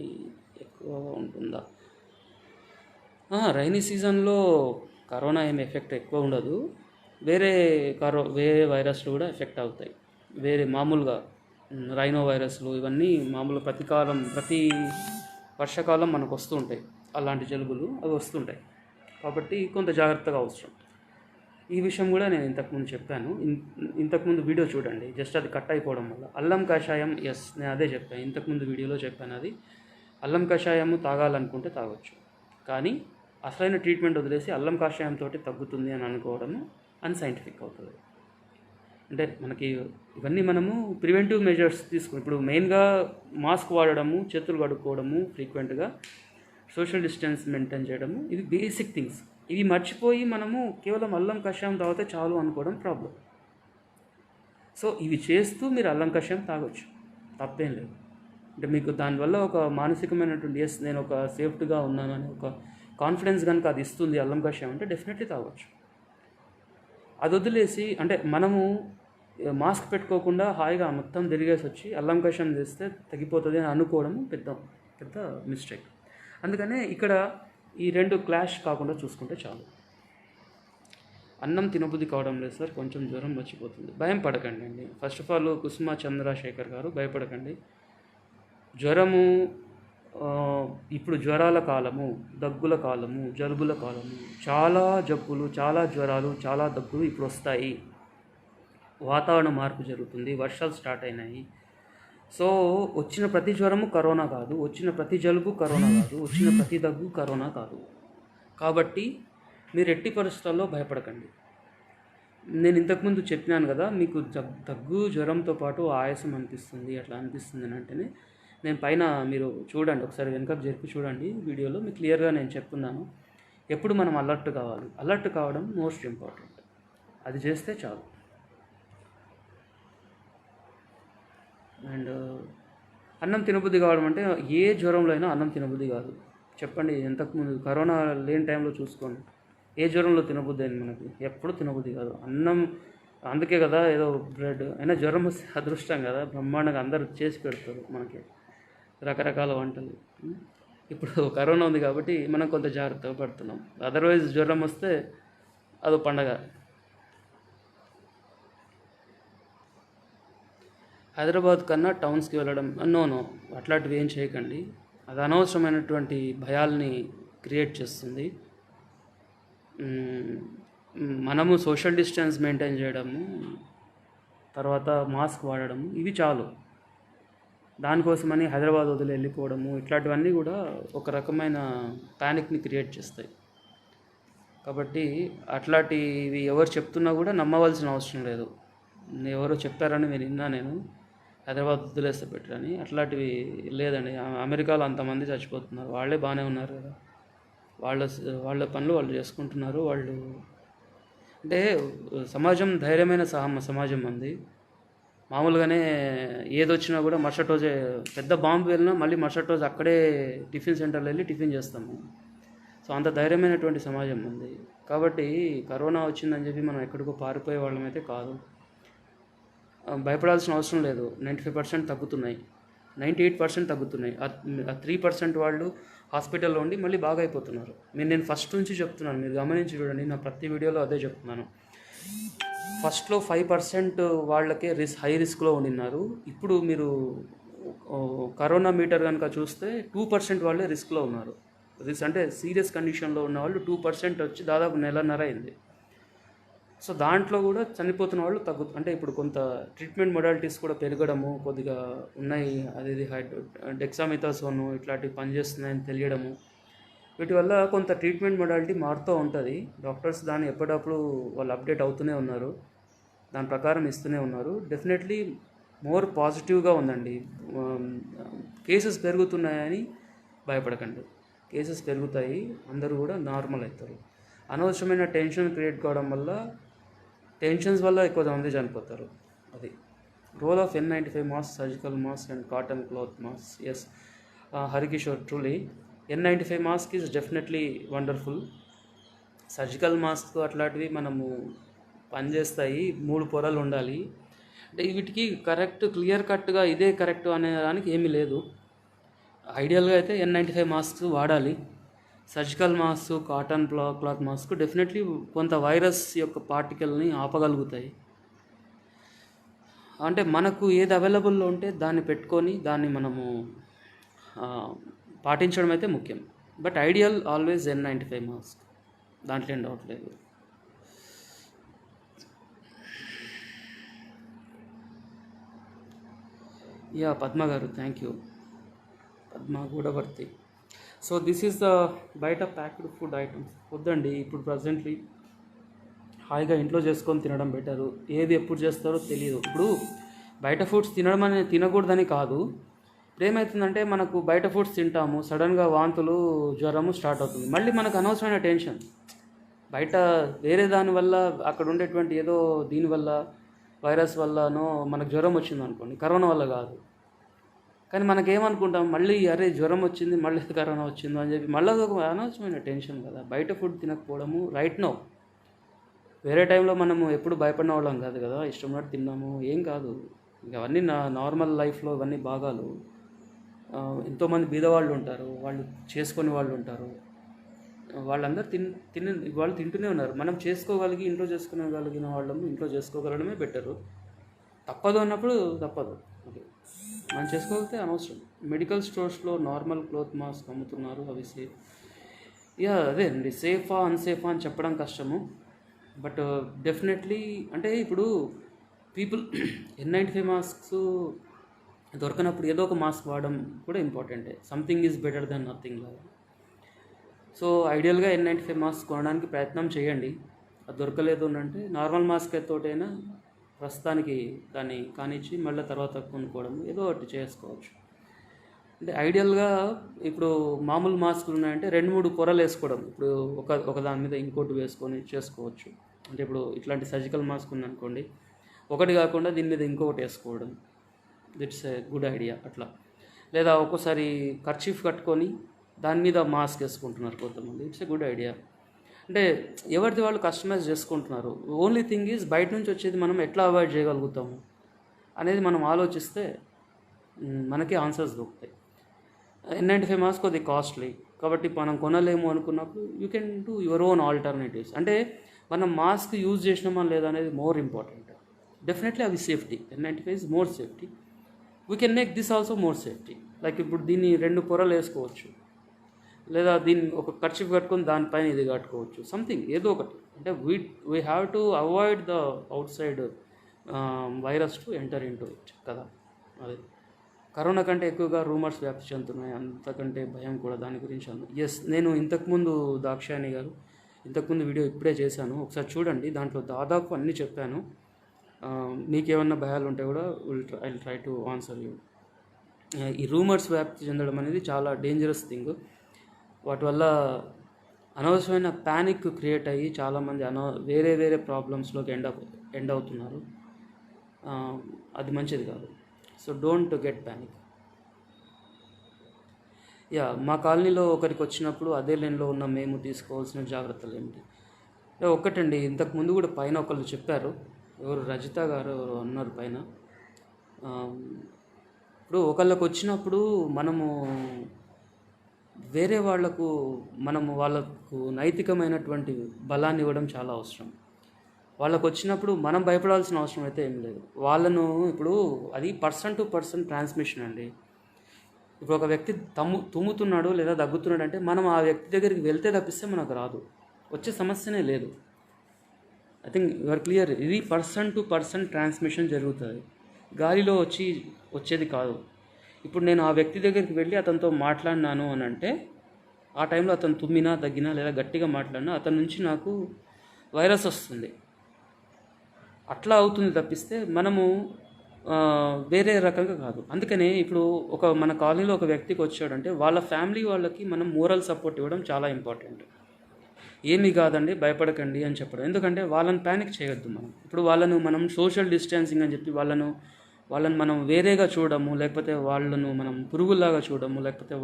A: ఎక్కువగా ఉంటుందా? రైనీ సీజన్లో కరోనా ఏమి ఎఫెక్ట్ ఎక్కువ ఉండదు. వేరే వైరస్లు కూడా ఎఫెక్ట్ అవుతాయి. వేరే మామూలుగా రైనో వైరస్లు ఇవన్నీ మామూలు ప్రతి వర్షాకాలం మనకు వస్తూ ఉంటాయి. అలాంటి జలుబులు అవి వస్తుంటాయి. కాబట్టి కొంత జాగ్రత్తగా అవసరం. ఈ విషయం కూడా నేను ఇంతకుముందు చెప్పాను. ఇంతకుముందు వీడియో చూడండి, జస్ట్ అది కట్ అయిపోవడం వల్ల. అల్లం కషాయం, నేను అదే చెప్పాను, ఇంతకుముందు వీడియోలో చెప్పాను. అది అల్లం కషాయము తాగాలనుకుంటే తాగొచ్చు, కానీ అసలైన ట్రీట్మెంట్ వదిలేసి అల్లం కషాయంతో తగ్గుతుంది అని అనుకోవడము అన్సైంటిఫిక్ అవుతుంది. అంటే మనకి ఇవన్నీ మనము ప్రివెంటివ్ మెజర్స్ ఇప్పుడు మెయిన్గా మాస్క్ వాడడము, చేతులు కడుక్కోవడము ఫ్రీక్వెంట్గా, సోషల్ డిస్టెన్స్ మెయింటైన్ చేయడము, ఇవి బేసిక్ థింగ్స్. ఇవి మర్చిపోయి మనము కేవలం అల్లం కషాయం తాగితే చాలు అనుకోవడం ప్రాబ్లం. సో ఇవి చేస్తూ మీరు అల్లం కషాయం తాగొచ్చు, తప్పేం లేదు. అంటే మీకు దానివల్ల ఒక మానసికమైనటువంటి నేను ఒక సేఫ్టీగా ఉన్నాను అనే ఒక కాన్ఫిడెన్స్ కనుక అది ఇస్తుంది అల్లం కషాయం అంటే డెఫినెట్లీ తాగొచ్చు. అది వదిలేసి అంటే మనము మాస్క్ పెట్టుకోకుండా హాయిగా మొత్తం తిరిగేసి వచ్చి అల్లం కషాయం చేస్తే తగ్గిపోతుంది అని అనుకోవడం పెద్ద పెద్ద మిస్టేక్. అందుకనే ఇక్కడ ఈ రెండు క్లాష్ కాకుండా చూసుకుంటే చాలు. అన్నం తినబుద్ధి కావడం లేదు సార్, కొంచెం జ్వరం వచ్చిపోతుంది. భయం పడకండి అండి. ఫస్ట్ ఆఫ్ ఆల్ కుసుమ చంద్రశేఖర్ గారు భయపడకండి. జ్వరము ఇప్పుడు జ్వరాల కాలము, దగ్గుల కాలము, జలుబుల కాలము, చాలా జబ్బులు, చాలా జ్వరాలు, చాలా దగ్గులు ఇప్పుడు వస్తాయి. వాతావరణ మార్పు జరుగుతుంది, వర్షాలు స్టార్ట్ అయినాయి. సో వచ్చిన ప్రతి జ్వరము కరోనా కాదు, వచ్చిన ప్రతి జలుబు కరోనా కాదు, వచ్చిన ప్రతి దగ్గు కరోనా కాదు. కాబట్టి మీరు ఎట్టి పరిస్థితుల్లో భయపడకండి. నేను ఇంతకుముందు చెప్పినాను కదా, మీకు దగ్గు జ్వరంతో పాటు ఆయాసం అనిపిస్తుంది, అట్లా అనిపిస్తుంది అని అంటేనే నేను పైన మీరు చూడండి, ఒకసారి వెనకకు జరిపి చూడండి వీడియోలో, మీకు క్లియర్గా నేను చెప్తున్నాను. ఎప్పుడు మనం అలర్ట్ కావాలి, అలర్ట్ కావడం మోస్ట్ ఇంపార్టెంట్. అది చేస్తే చాలు. అండ్ అన్నం తినబుద్ధి కావడం అంటే ఏ జ్వరంలో అయినా అన్నం తినబుద్ధి కాదు. చెప్పండి, ఇంతకుముందు కరోనా లేని టైంలో చూసుకోండి, ఏ జ్వరంలో తినబుద్ధి అయింది మనకి? ఎప్పుడు తినబుద్ధి కాదు అన్నం. అందుకే కదా ఏదో బ్రెడ్ అయినా జ్వరం వస్తే అదృష్టం కదా, బ్రహ్మాండంగా అందరూ చేసి పెడతారు మనకి రకరకాల వంటలు. ఇప్పుడు కరోనా ఉంది కాబట్టి మనం కొంత జాగ్రత్తగా పడుతున్నాం. అదర్వైజ్ జ్వరం వస్తే అదో పండగ. హైదరాబాద్ కన్నా టౌన్స్కి వెళ్ళడం నో అట్లాంటివి ఏం చేయకండి. అది అనవసరమైనటువంటి భయాల్ని క్రియేట్ చేస్తుంది. మనము సోషల్ డిస్టెన్స్ మెయింటైన్ చేయడము, తర్వాత మాస్క్ వాడడము, ఇవి చాలు. దానికోసమని హైదరాబాద్ వదిలి వెళ్ళిపోవడము, ఇట్లాంటివన్నీ కూడా ఒక రకమైన ప్యానిక్ని క్రియేట్ చేస్తాయి. కాబట్టి అట్లాంటివి ఎవరు చెప్తున్నా కూడా నమ్మవలసిన అవసరం లేదు. ఎవరో చెప్పారని నేను హైదరాబాద్ వదిలేస్తే పెట్టరని, అట్లాంటివి లేదండి. అమెరికాలో అంతమంది చచ్చిపోతున్నారు, వాళ్ళే బాగానే ఉన్నారు కదా, వాళ్ళ పనులు వాళ్ళు చేసుకుంటున్నారు. వాళ్ళు అంటే సమాజం ధైర్యమైన సమాజం అంది. మామూలుగానే ఏదొచ్చినా కూడా మరుసటి రోజే, పెద్ద బాంబు వెళ్ళినా మళ్ళీ మరుసటి రోజు అక్కడే టిఫిన్ సెంటర్లో వెళ్ళి టిఫిన్ చేస్తాము. సో అంత ధైర్యమైనటువంటి సమాజం ఉంది. కాబట్టి కరోనా వచ్చిందని చెప్పి మనం ఎక్కడికో పారిపోయే వాళ్ళమైతే కాదు. భయపడాల్సిన అవసరం లేదు. 95% తగ్గుతున్నాయి, 98% తగ్గుతున్నాయి. ఆ 3% వాళ్ళు హాస్పిటల్లో ఉండి మళ్ళీ బాగా అయిపోతున్నారు. నేను ఫస్ట్ నుంచి చెప్తున్నాను, మీరు గమనించి చూడండి, నా ప్రతి వీడియోలో అదే చెప్తున్నాను. ఫస్ట్లో 5% వాళ్ళకే హై రిస్క్లో ఉండినారు. ఇప్పుడు మీరు కరోనా మీటర్ కనుక చూస్తే 2% వాళ్ళే రిస్క్లో ఉన్నారు. అంటే సీరియస్ కండిషన్లో ఉన్న వాళ్ళు 2% వచ్చి దాదాపు నెలన్నర అయింది. సో దాంట్లో కూడా చనిపోతున్న వాళ్ళు అంటే ఇప్పుడు కొంత ట్రీట్మెంట్ మొడాలిటీస్ కూడా పెరగడము కొద్దిగా ఉన్నాయి. అది డెక్సామెథాసోన్ ఇట్లాంటివి పనిచేస్తున్నాయని తెలియడము, వీటి వల్ల కొంత ట్రీట్మెంట్ మొడాలిటీ మారుతూ ఉంటుంది. డాక్టర్స్ దాన్ని ఎప్పటికప్పుడు వాళ్ళు అప్డేట్ అవుతూనే ఉన్నారు, దాని ప్రకారం ఇస్తూనే ఉన్నారు. డెఫినెట్లీ మోర్ పాజిటివ్గా ఉందండి. కేసెస్ పెరుగుతున్నాయని భయపడకండి, కేసెస్ పెరుగుతాయి, అందరూ కూడా నార్మల్ అవుతారు. అనవసరమైన టెన్షన్ క్రియేట్ కావడం వల్ల, టెన్షన్స్ వల్ల ఎక్కువ మంది చనిపోతారు. అది role of N95 mask, surgical mask and cotton cloth mask. Yes Harikishore, truly N95 mask is definitely wonderful. Surgical mask అట్లాంటివి మనము పనిచేస్తాయి, 3 పొరలు ఉండాలి. అంటే వీటికి కరెక్ట్ క్లియర్ కట్గా ఇదే కరెక్ట్ అనే దానికి ఏమీ లేదు. ఐడియల్గా అయితే N95 మాస్క్ వాడాలి. Surgical mask, cotton cloth mask definitely కొంత వైరస్ యొక్క పార్టికల్ని ఆపగలుగుతాయి. అంటే మనకు ఏది అవైలబుల్లో ఉంటే దాన్ని పెట్టుకొని దాన్ని మనము పాటించడం అయితే ముఖ్యం. But ideal always N95 mask, దాంట్లో ఏం డౌట్ లేదు. యా పద్మ గారు, thank you. Padma Gudavarthi. So this is the బయట ప్యాక్డ్ ఫుడ్ ఐటమ్స్. వద్దండి ఇప్పుడు ప్రజెంట్లీ హాయిగా ఇంట్లో చేసుకొని తినడం బెటరు. ఏది ఎప్పుడు చేస్తారో తెలియదు. ఇప్పుడు బయట ఫుడ్స్ తినకూడదని కాదు. ఇప్పుడు ఏమవుతుందంటే మనకు బయట ఫుడ్స్ తింటాము, సడన్గా వాంతులు, జ్వరము స్టార్ట్ అవుతుంది. మళ్ళీ మనకు అనవసరమైన టెన్షన్. బయట వేరే దానివల్ల అక్కడ ఉండేటువంటి ఏదో దీనివల్ల వైరస్ వల్లనో మనకు జ్వరం వచ్చింది అనుకోండి, కరోనా వల్ల కాదు. కానీ మనకేమనుకుంటాం, మళ్ళీ అరే జ్వరం వచ్చింది, మళ్ళీ కరోనా వచ్చిందో అని చెప్పి మళ్ళీ అదొక అనవసరమైన టెన్షన్ కదా. బయట ఫుడ్ తినకపోవడము రైట్ నో. వేరే టైంలో మనము ఎప్పుడు భయపడిన వాళ్ళం కాదు కదా, ఇష్టం ఉన్నట్టు తిన్నాము, ఏం కాదు. అవన్నీ నార్మల్ లైఫ్లో ఇవన్నీ భాగాలు. ఎంతోమంది బీదవాళ్ళు ఉంటారు, వాళ్ళు చేసుకునే వాళ్ళు ఉంటారు, వాళ్ళందరూ వాళ్ళు తింటూనే ఉన్నారు. మనం చేసుకోగలిగి ఇంట్లో చేసుకోగలిగిన వాళ్ళము ఇంట్లో చేసుకోగలడమే బెటరు. తప్పదు అన్నప్పుడు తప్పదు. ఓకే, మనం చేసుకోగలిగితే అనవసరం. మెడికల్ స్టోర్స్లో నార్మల్ క్లోత్ మాస్క్ అమ్ముతున్నారు, అవి సేఫ్. అదే అండి, సేఫా అన్సేఫా అని చెప్పడం కష్టము. బట్ డెఫినెట్లీ అంటే ఇప్పుడు పీపుల్ N95 మాస్క్స్ దొరకనప్పుడు ఏదో ఒక మాస్క్ వాడడం కూడా ఇంపార్టెంటే. Something is better than nothing లాగా. సో ఐడియల్గా N95 మాస్క్ కొనడానికి ప్రయత్నం చేయండి. అది దొరకలేదు అంటే నార్మల్ మాస్క్ తోటైనా ప్రస్తుతానికి దాన్ని కానిచ్చి మళ్ళీ తర్వాత కొనుక్కోవడం ఏదో ఒకటి చేసుకోవచ్చు. అంటే ఐడియల్గా ఇప్పుడు మామూలు మాస్కులు ఉన్నాయంటే 2-3 పొరలు వేసుకోవడం. ఇప్పుడు ఒక దాని మీద ఇంకోటి వేసుకొని చేసుకోవచ్చు. అంటే ఇప్పుడు ఇట్లాంటి సర్జికల్ మాస్క్ ఉందనుకోండి, ఒకటి కాకుండా దీని మీద ఇంకొకటి వేసుకోవడం, ఇట్స్ ఏ గుడ్ ఐడియా అట్లా. లేదా ఒక్కోసారి కర్చీఫ్ కట్టుకొని దాని మీద మాస్క్ వేసుకుంటున్నారు కొంతమంది, ఇట్స్ ఏ గుడ్ ఐడియా. అంటే ఎవరిది వాళ్ళు కస్టమైజ్ చేసుకుంటున్నారు. ఓన్లీ థింగ్ ఈజ్ బయట నుంచి వచ్చేది మనం ఎట్లా అవాయిడ్ చేయగలుగుతాము అనేది మనం ఆలోచిస్తే మనకి ఆన్సర్స్ దొరుకుతాయి. N95 మాస్క్ అది కాస్ట్లీ కాబట్టి మనం కొనలేము అనుకున్నప్పుడు you can do your own alternatives. అంటే మనం మాస్క్ యూజ్ చేసినామా లేదా అనేది మోర్ ఇంపార్టెంట్. డెఫినెట్లీ అవి safety. N95 is more safety. We can make this also more safety. Like ఇప్పుడు దీన్ని 2 పొరలు వేసుకోవచ్చు, లేదా దీన్ని ఒక కర్చీఫ్ కట్టుకొని దానిపైన ఇది కట్టుకోవచ్చు, సంథింగ్ ఏదో ఒకటి. అంటే we have to avoid the out side virus to enter into it కదా. అదే కరోనా కంటే ఎక్కువగా రూమర్స్ వ్యాప్తి చెందుతున్నాయి, అంతకంటే భయం కూడా దాని గురించి నేను ఇంతకుముందు దాక్షాయణి గారు ఇంతకుముందు వీడియో ఇప్పుడే చేశాను, ఒకసారి చూడండి. దాంట్లో దాదాపు అన్నీ చెప్పాను. మీకేమన్నా భయాలు ఉంటే కూడా I will try to answer you. ఈ రూమర్స్ వ్యాప్తి చెందడం అనేది చాలా డేంజరస్ థింగ్. వాటి వల్ల అనవసరమైన ప్యానిక్ క్రియేట్ అయ్యి చాలామంది వేరే వేరే ప్రాబ్లమ్స్లోకి ఎండ్ అవుతున్నారు. అది మంచిది కాదు. So don't get panic. మా కాలనీలో ఒకరికి వచ్చినప్పుడు అదే లైన్లో ఉన్న మేము తీసుకోవాల్సిన జాగ్రత్తలు ఏమిటి? ఒక్కటండి, ఇంతకుముందు కూడా పైన ఒకళ్ళు చెప్పారు, ఎవరు రజిత గారు ఎవరు అన్నారు పైన. ఇప్పుడు ఒకళ్ళకి వచ్చినప్పుడు మనము వేరే వాళ్ళకు నైతికమైనటువంటి బలాన్ని ఇవ్వడం చాలా అవసరం. వాళ్ళకు వచ్చినప్పుడు మనం భయపడాల్సిన అవసరం అయితే ఏం లేదు. వాళ్ళను ఇప్పుడు అది పర్సన్ టు పర్సన్ ట్రాన్స్మిషన్ అండి. ఇప్పుడు ఒక వ్యక్తి తుమ్ముతున్నాడు లేదా దగ్గుతున్నాడు అంటే మనం ఆ వ్యక్తి దగ్గరికి వెళ్తే తప్పిస్తే మనకు రాదు, వచ్చే సమస్యనే లేదు. I think your clear. ఇది పర్సన్ టు పర్సన్ ట్రాన్స్మిషన్ జరుగుతుంది, గాలిలో వచ్చేది కాదు. ఇప్పుడు నేను ఆ వ్యక్తి దగ్గరికి వెళ్ళి అతనితో మాట్లాడినాను అని అంటే ఆ టైంలో అతను తుమ్మినా దగ్గినా లేదా గట్టిగా మాట్లాడినా అతని నుంచి నాకు వైరస్ వస్తుంది. అట్లా అవుతుంది తప్పిస్తే మనము వేరే రకంగా కాదు. అందుకనే ఇప్పుడు మన కాలనీలో ఒక వ్యక్తికి వచ్చాడంటే వాళ్ళ ఫ్యామిలీ వాళ్ళకి మనం మోరల్ సపోర్ట్ ఇవ్వడం చాలా ఇంపార్టెంట్. ఏమీ కాదండి భయపడకండి అని చెప్పడం. ఎందుకంటే వాళ్ళని ప్యానిక్ చేయొద్దు మనం. ఇప్పుడు మనం సోషల్ డిస్టెన్సింగ్ అని చెప్పి వాళ్ళను మనం వేరేగా చూడము, లేకపోతే వాళ్ళను మనం పురుగుల్లాగా చూడము, లేకపోతే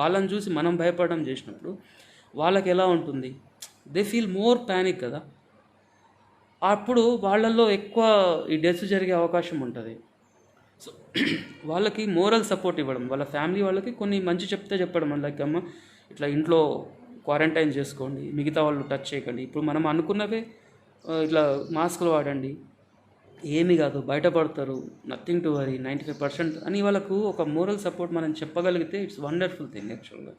A: వాళ్ళని చూసి మనం భయపడడం చేసినప్పుడు వాళ్ళకి ఎలా ఉంటుంది? దే ఫీల్ మోర్ ప్యానిక్ కదా. అప్పుడు వాళ్ళల్లో ఎక్కువ ఈ డెత్స్ జరిగే అవకాశం ఉంటుంది. సో వాళ్ళకి మోరల్ సపోర్ట్ ఇవ్వడం, వాళ్ళ ఫ్యామిలీ వాళ్ళకి కొన్ని మంచి చెప్పడం, లైక్ అమ్మ ఇట్లా ఇంట్లో క్వారంటైన్ చేసుకోండి, మిగతా వాళ్ళు టచ్ చేయకండి, ఇప్పుడు మనం అనుకున్నవే ఇట్లా మాస్కులు వాడండి, ఏమీ కాదు బయటపడతారు, నథింగ్ టు వరీ, 95% అని వాళ్ళకు ఒక మోరల్ సపోర్ట్ మనం చెప్పగలిగితే ఇట్స్ వండర్ఫుల్ థింగ్ యాక్చువల్గా.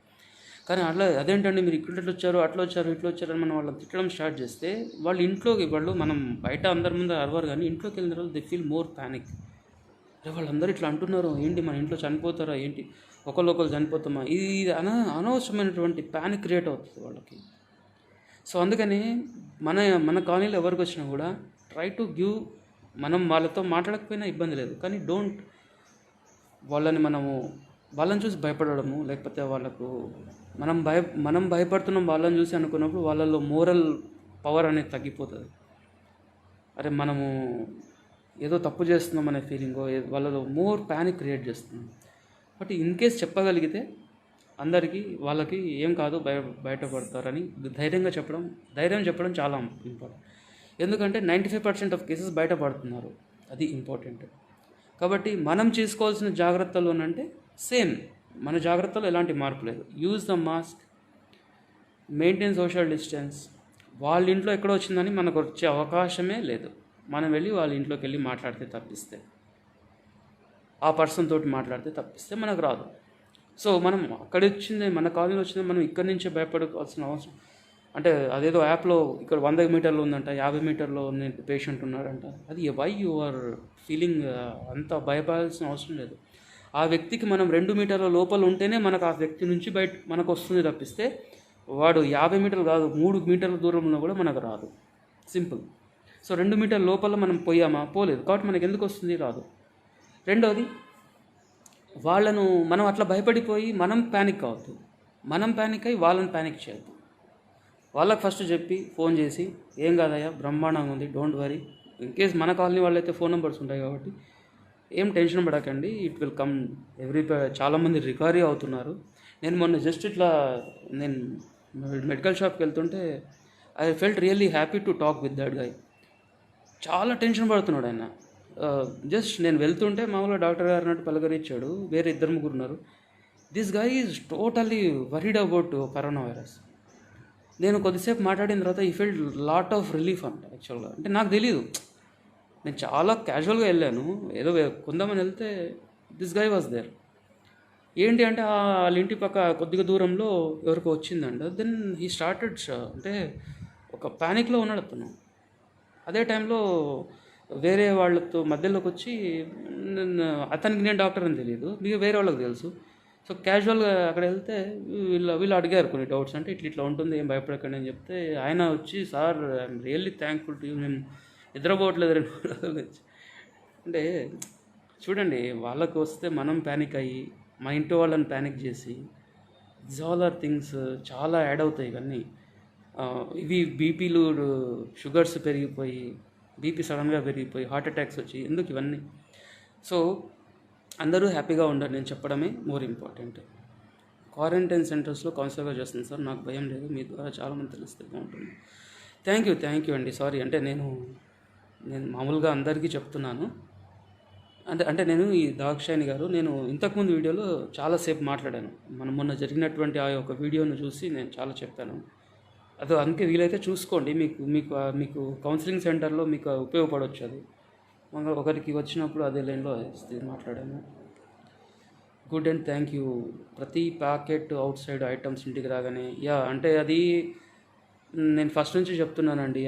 A: కానీ అదేంటండి మీరు ఇట్లా వచ్చారు, అట్లా వచ్చారు, ఇట్లా వచ్చారు అని మనం వాళ్ళని తిట్టడం స్టార్ట్ చేస్తే వాళ్ళు మనం బయట అందరి ముందు అరవరు, కానీ ఇంట్లోకి వెళ్ళిన తర్వాత దే ఫీల్ మోర్ ప్యానిక్. అరే వాళ్ళందరూ ఇట్లా అంటున్నారు ఏంటి, మన ఇంట్లో చనిపోతారా ఏంటి, ఒకళ్ళు చనిపోతామా, ఇది అనవసరమైనటువంటి ప్యానిక్ క్రియేట్ అవుతుంది వాళ్ళకి. సో అందుకని మన మన కాలనీలో ఎవరికి వచ్చినా కూడా ట్రై టు గివ్, మనం వాళ్ళతో మాట్లాడకపోయినా ఇబ్బంది లేదు, కానీ డోంట్ వాళ్ళని చూసి భయపడము, లేకపోతే వాళ్ళకు మనం భయపడుతున్నాం వాళ్ళని చూసి అనుకున్నప్పుడు వాళ్ళలో మోరల్ పవర్ అనేది తగ్గిపోతుంది. అరే మనము ఏదో తప్పు చేస్తున్నాం అనే ఫీలింగో వాళ్ళలో మోర్ ప్యానిక్ క్రియేట్ చేస్తున్నాం. బట్ ఇన్ కేస్ చెప్పగలిగితే అందరికీ వాళ్ళకి ఏం కాదు, బయటపడతారని ధైర్యం చెప్పడం చాలా ఇంపార్టెంట్. ఎందుకంటే 95% ఆఫ్ కేసెస్ బయటపడుతున్నారు, అది ఇంపార్టెంట్. కాబట్టి మనం చేసుకోవాల్సిన జాగ్రత్తలు అంటే సేమ్, మన జాగ్రత్తలో ఎలాంటి మార్పు లేదు. Use the mask, maintain social distance. వాళ్ళ ఇంట్లో ఎక్కడో వచ్చిందని మనకు వచ్చే అవకాశమే లేదు. మనం వెళ్ళి వాళ్ళ ఇంట్లోకి వెళ్ళి మాట్లాడితే తప్పిస్తే, ఆ పర్సన్ తోటి మాట్లాడితే తప్పిస్తే మనకు రాదు. సో మనం అక్కడ వచ్చింది, మన కాలనీలో వచ్చింది, మనం ఇక్కడి నుంచే భయపడాల్సిన అవసరం. అంటే అదేదో యాప్లో ఇక్కడ 100 మీటర్లు ఉందంట, 50 మీటర్లో పేషెంట్ ఉన్నాడంట, అది వై యు ఆర్ ఫీలింగ్ అంత భయపడాల్సిన అవసరం లేదు. ఆ వ్యక్తికి మనం 2 మీటర్ల లోపల ఉంటేనే మనకు ఆ వ్యక్తి నుంచి మనకు వస్తుంది తప్పిస్తే, వాడు 50 మీటర్లు కాదు 3 మీటర్ల దూరంలో కూడా మనకు రాదు. సింపుల్. సో 2 మీటర్ల లోపల మనం పోయామా, పోలేదు, కాబట్టి మనకు ఎందుకు వస్తుంది, రాదు. రెండవది, మనం అట్లా భయపడిపోయి మనం ప్యానిక్ కావద్దు. మనం ప్యానిక్ అయ్యి వాళ్ళని ప్యానిక్ చేయొద్దు. వాళ్ళకి ఫస్ట్ చెప్పి ఫోన్ చేసి, ఏం కాదయ్యా బ్రహ్మాండంగా ఉంది, డోంట్ వరీ. ఇన్ కేస్ మన కాలనీ వాళ్ళైతే ఫోన్ నెంబర్స్ ఉంటాయి కాబట్టి ఏం టెన్షన్ పడకండి, ఇట్ విల్ కమ్. చాలామంది రికవరీ అవుతున్నారు. నేను మొన్న జస్ట్ నేను మెడికల్ షాప్కి వెళ్తుంటే I felt really happy to talk with that guy. చాలా టెన్షన్ పడుతున్నాడు ఆయన. జస్ట్ నేను వెళ్తుంటే మామూలుగా డాక్టర్ గారు అన్నట్టు పలకరించాడు. వేరే 2-3 ఉన్నారు. This guy is totally worried about corona virus. నేను కొద్దిసేపు మాట్లాడిన తర్వాత ఈ ఫీల్డ్ లాట్ ఆఫ్ రిలీఫ్ అంట. యాక్చువల్గా అంటే నాకు తెలీదు, నేను చాలా క్యాజువల్గా వెళ్ళాను, ఏదో కొందామని వెళ్తే దిస్ గై వాజ్ దేర్. ఏంటి అంటే వాళ్ళ ఇంటి పక్క కొద్దిగా దూరంలో ఎవరికో వచ్చిందంట. దెన్ హీ స్టార్టెడ్ అంటే ఒక ప్యానిక్లో ఉన్నాడు అతను. అదే టైంలో వేరే వాళ్ళతో మధ్యలోకి వచ్చి, అతనికి నేను డాక్టర్ అని తెలియదు, మీకు వేరే వాళ్ళకి తెలుసు. సో క్యాజువల్గా అక్కడ వెళ్తే వీళ్ళు అడిగారు కొన్ని డౌట్స్. అంటే ఇట్లా ఉంటుంది, ఏం భయపడకండి అని చెప్తే ఆయన వచ్చి, sir I'm really thankful to you, మేము నిద్రపోవట్లేదు 2 రోజుల నుంచి. అంటే చూడండి, వాళ్ళకు వస్తే మనం ప్యానిక్ అయ్యి మన ఇంటి వాళ్ళని ప్యానిక్ చేసి, దిస్ ఆల్ ఆర్ థింగ్స్ చాలా యాడ్ అవుతాయి ఇవన్నీ. ఇవి బీపీలు, షుగర్స్ పెరిగిపోయి, బీపీ సడన్గా పెరిగిపోయి హార్ట్ అటాక్స్ వచ్చి, ఎందుకు ఇవన్నీ? సో అందరూ హ్యాపీగా ఉండాలి, నేను చెప్పడమే మోర్ ఇంపార్టెంట్. క్వారంటైన్ సెంటర్స్లో కౌన్సిలర్గా చేస్తుంది సార్, నాకు భయం లేదు, మీ ద్వారా చాలామంది తెలిస్తే బాగుంటుంది. థ్యాంక్ యూ అండి. సారీ, అంటే నేను మామూలుగా అందరికీ చెప్తున్నాను. అంటే నేను ఈ దాక్షాయణి గారు, నేను ఇంతకుముందు వీడియోలో చాలాసేపు మాట్లాడాను. మొన్న జరిగినటువంటి ఆ యొక్క వీడియోను చూసి నేను చాలా చెప్పాను. అందుకే వీలైతే చూసుకోండి, మీకు కౌన్సిలింగ్ సెంటర్లో మీకు ఉపయోగపడవచ్చు. అది ఒకరికి వచ్చినప్పుడు అదే లైన్లో మాట్లాడాను. Good and thank you. ప్రతి ప్యాకెట్ అవుట్ సైడ్ ఐటమ్స్ ఇంటికి రాగానే అంటే అది నేను ఫస్ట్ నుంచి చెప్తున్నానండి.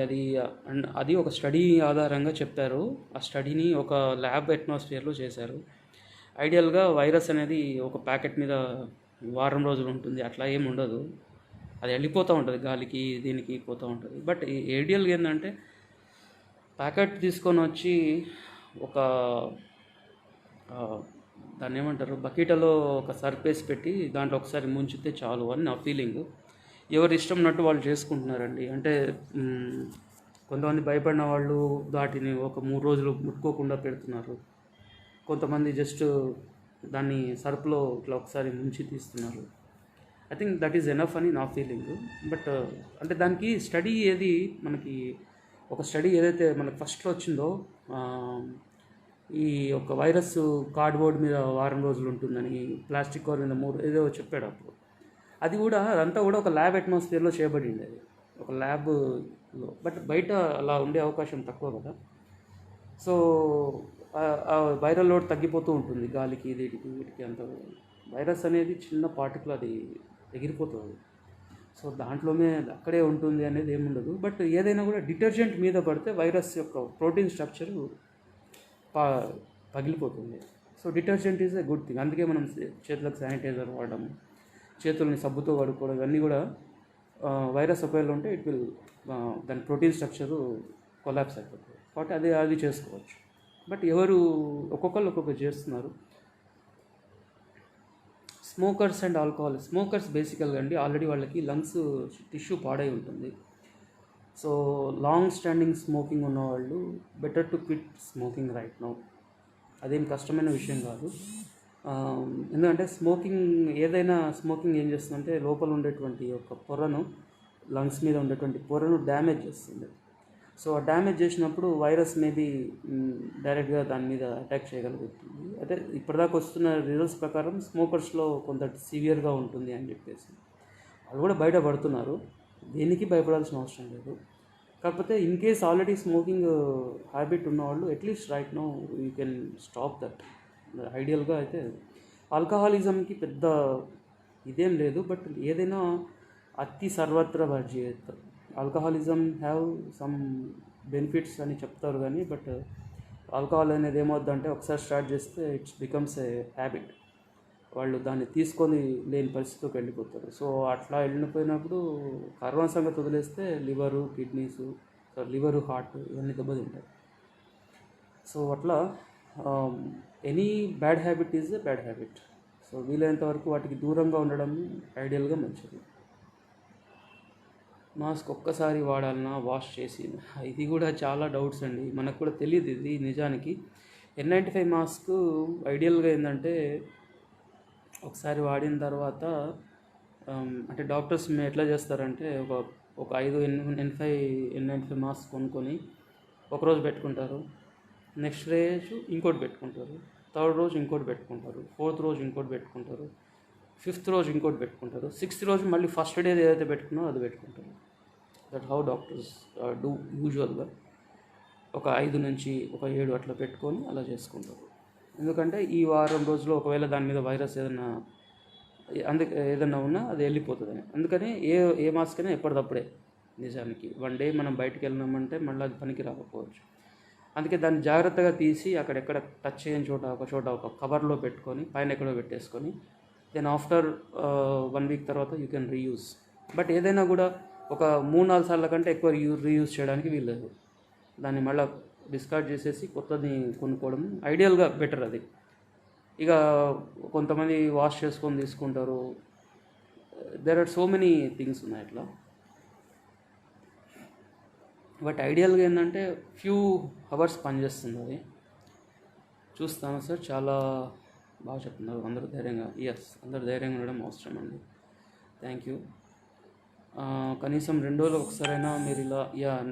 A: అది ఒక స్టడీ ఆధారంగా చెప్పారు. ఆ స్టడీని ఒక ల్యాబ్ అట్మాస్ఫియర్లో చేశారు. ఐడియల్గా వైరస్ అనేది ఒక ప్యాకెట్ మీద వారం రోజులు ఉంటుంది, అట్లా ఏమి ఉండదు. అది వెళ్ళిపోతూ ఉంటుంది, గాలికి దీనికి పోతూ ఉంటుంది. బట్ ఐడియల్గా ఏంటంటే ప్యాకెట్ తీసుకొని వచ్చి ఒక దాన్ని ఏమంటారు, బకెట్లో ఒక సర్ఫేస్ పెట్టి దాంట్లో ఒకసారి ముంచితే చాలు అని నా ఫీలింగ్. ఎవరు ఇష్టం ఉన్నట్టు వాళ్ళు చేసుకుంటున్నారండి. అంటే కొంతమంది భయపడిన వాళ్ళు దాటిని ఒక 3 రోజులు ముట్టుకోకుండా పెడుతున్నారు. కొంతమంది జస్ట్ దాన్ని సర్ఫ్లో ఇట్లా ఒకసారి ముంచి తీస్తున్నారు. I think that is enough అని నా ఫీలింగ్. బట్ అంటే దానికి స్టడీ మనకి ఒక స్టడీ ఏదైతే మనకు ఫస్ట్లో వచ్చిందో, ఈ ఒక వైరస్ కార్డ్బోర్డ్ మీద వారం రోజులు ఉంటుందని, ప్లాస్టిక్ కవర్ మీద 3 ఏదో చెప్పాడు అప్పుడు. అదంతా కూడా ఒక ల్యాబ్ అట్మాస్ఫియర్లో చేయబడింది, అది ఒక ల్యాబ్లో. బట్ బయట అలా ఉండే అవకాశం తక్కువ కదా. సో ఆ వైరల్ లోడ్ తగ్గిపోతూ ఉంటుంది గాలికి, వీటికి అంత. వైరస్ అనేది చిన్న పార్టికల్, అది ఎగిరిపోతుంది. సో దాంట్లోనే అక్కడే ఉంటుంది అనేది ఏముండదు. బట్ ఏదైనా కూడా డిటర్జెంట్ మీద పడితే వైరస్ యొక్క ప్రోటీన్ స్ట్రక్చరు పగిలిపోతుంది. So detergent is a good thing. అందుకే మనం చేతులకు శానిటైజర్ వాడడం, చేతులని సబ్బుతో కడుక్కోవడం, ఇవన్నీ కూడా వైరస్ ఒకవేళ ఉంటే ఇట్ విల్ దాని ప్రోటీన్ స్ట్రక్చరు కొలాప్స్ అయిపోతుంది. కాబట్టి అది చేసుకోవచ్చు. బట్ ఒక్కొక్కరు ఒక్కొక్కరు చేస్తున్నారు. Smokers and alcohol. స్మోకర్స్ బేసికల్గా అండి ఆల్రెడీ వాళ్ళకి లంగ్స్ టిష్యూ పాడై ఉంటుంది. సో లాంగ్ స్టాండింగ్ స్మోకింగ్ ఉన్నవాళ్ళు better to quit smoking right now. అదేం కష్టమైన విషయం కాదు. ఎందుకంటే స్మోకింగ్ ఏం చేస్తుందంటే లోపల ఉండేటువంటి ఒక పొరను, లంగ్స్ మీద ఉండేటువంటి పొరను డ్యామేజ్ చేస్తుంది. సో ఆ డ్యామేజ్ చేసినప్పుడు వైరస్ మేబీ డైరెక్ట్గా దాని మీద అటాక్ చేయగలుగుతుంది. అంటే ఇప్పటిదాకా వస్తున్న రిజల్ట్స్ ప్రకారం స్మోకర్స్లో కొంత సివియర్గా ఉంటుంది అని చెప్పేసి వాళ్ళు కూడా బయటపడుతున్నారు. దేనికి భయపడాల్సిన అవసరం లేదు. కాకపోతే in case already smoking habit ఉన్నవాళ్ళు at least right now you can stop that. ఐడియల్గా అయితే ఆల్కహాలిజంకి పెద్ద ఇదేం లేదు. బట్ ఏదైనా అతి సర్వత్ర వర్జ్యేత్. ఆల్కహాలిజం హ్యావ్ సమ్ బెనిఫిట్స్ అని చెప్తారు కానీ బట్ ఆల్కహాల్ అనేది ఏమవుద్దంటే ఒకసారి స్టార్ట్ చేస్తే ఇట్స్ బికమ్స్ ఏ హ్యాబిట్. వాళ్ళు దాన్ని తీసుకొని లేని పరిస్థితికి వెళ్ళిపోతారు. సో అట్లా వెళ్ళిపోయినప్పుడు కరోనా సంగతి వదిలేస్తే లివరు, కిడ్నీస్, హార్ట్ ఇవన్నీ దెబ్బతింటాయి. సో అట్లా any bad habit is a bad habit. So వీలైనంత వరకు వాటికి దూరంగా ఉండడం ఐడియల్గా మంచిది. మాస్క్ ఒక్కసారి వాడాలన్నా వాష్ చేసి, ఇది కూడా చాలా డౌట్స్ అండి. మనకు కూడా తెలియదు ఇది నిజానికి. N95 మాస్క్ ఐడియల్గా ఏంటంటే ఒకసారి వాడిన తర్వాత అంటే డాక్టర్స్ ఎట్లా చేస్తారంటే ఒక 5 N95 మాస్క్ కొనుక్కొని ఒకరోజు పెట్టుకుంటారు, నెక్స్ట్ రోజు ఇంకోటి పెట్టుకుంటారు, థర్డ్ రోజు ఇంకోటి పెట్టుకుంటారు, ఫోర్త్ రోజు ఇంకోటి పెట్టుకుంటారు, ఫిఫ్త్ రోజు ఇంకోటి పెట్టుకుంటారు, సిక్స్త్ రోజు మళ్ళీ ఫస్ట్ డే ఏదైతే పెట్టుకున్నారో అది పెట్టుకుంటారు. దట్ హౌ డాక్టర్స్ డూ యూజువల్గా. ఒక 5 నుంచి ఒక 7 అట్లా పెట్టుకొని అలా చేసుకుంటారు. ఎందుకంటే ఈ వారం రోజుల్లో ఒకవేళ దాని మీద వైరస్ ఏదన్నా ఉన్నా అది వెళ్ళిపోతుందని. అందుకని ఏ మాస్క్ అయినా ఎప్పటికప్పుడే నిజానికి 1 డే మనం బయటికి వెళ్ళినామంటే మళ్ళీ అది పనికి రాకపోవచ్చు. అందుకే దాన్ని జాగ్రత్తగా తీసి అక్కడెక్కడ టచ్ చేయని చోట ఒక కవర్లో పెట్టుకొని పైన ఎక్కడో పెట్టేసుకొని దెన్ ఆఫ్టర్ 1 వీక్ తర్వాత యూ కెన్ రీయూజ్. బట్ ఏదైనా కూడా ఒక 3-4 సార్ల కంటే ఎక్కువ రీయూజ్ చేయడానికి వీల్లేదు. దాన్ని మళ్ళీ డిస్కార్డ్ చేసేసి కొత్తది కొనుక్కోవడం ఐడియల్గా బెటర్. అది ఇక కొంతమంది వాష్ చేసుకొని తీసుకుంటారు. There are so many things ఉన్నాయి అట్లా. బట్ ఐడియల్గా ఏంటంటే ఫ్యూ అవర్స్ పనిచేస్తుంది అది. చూస్తాను సార్, చాలా బాగా చెప్తున్నారు. అందరూ ధైర్యంగా, అందరూ ధైర్యంగా ఉండడం అవసరం అండి. Thank you. కనీసం 2 రోజులు ఒకసారైనా మీరు ఇలా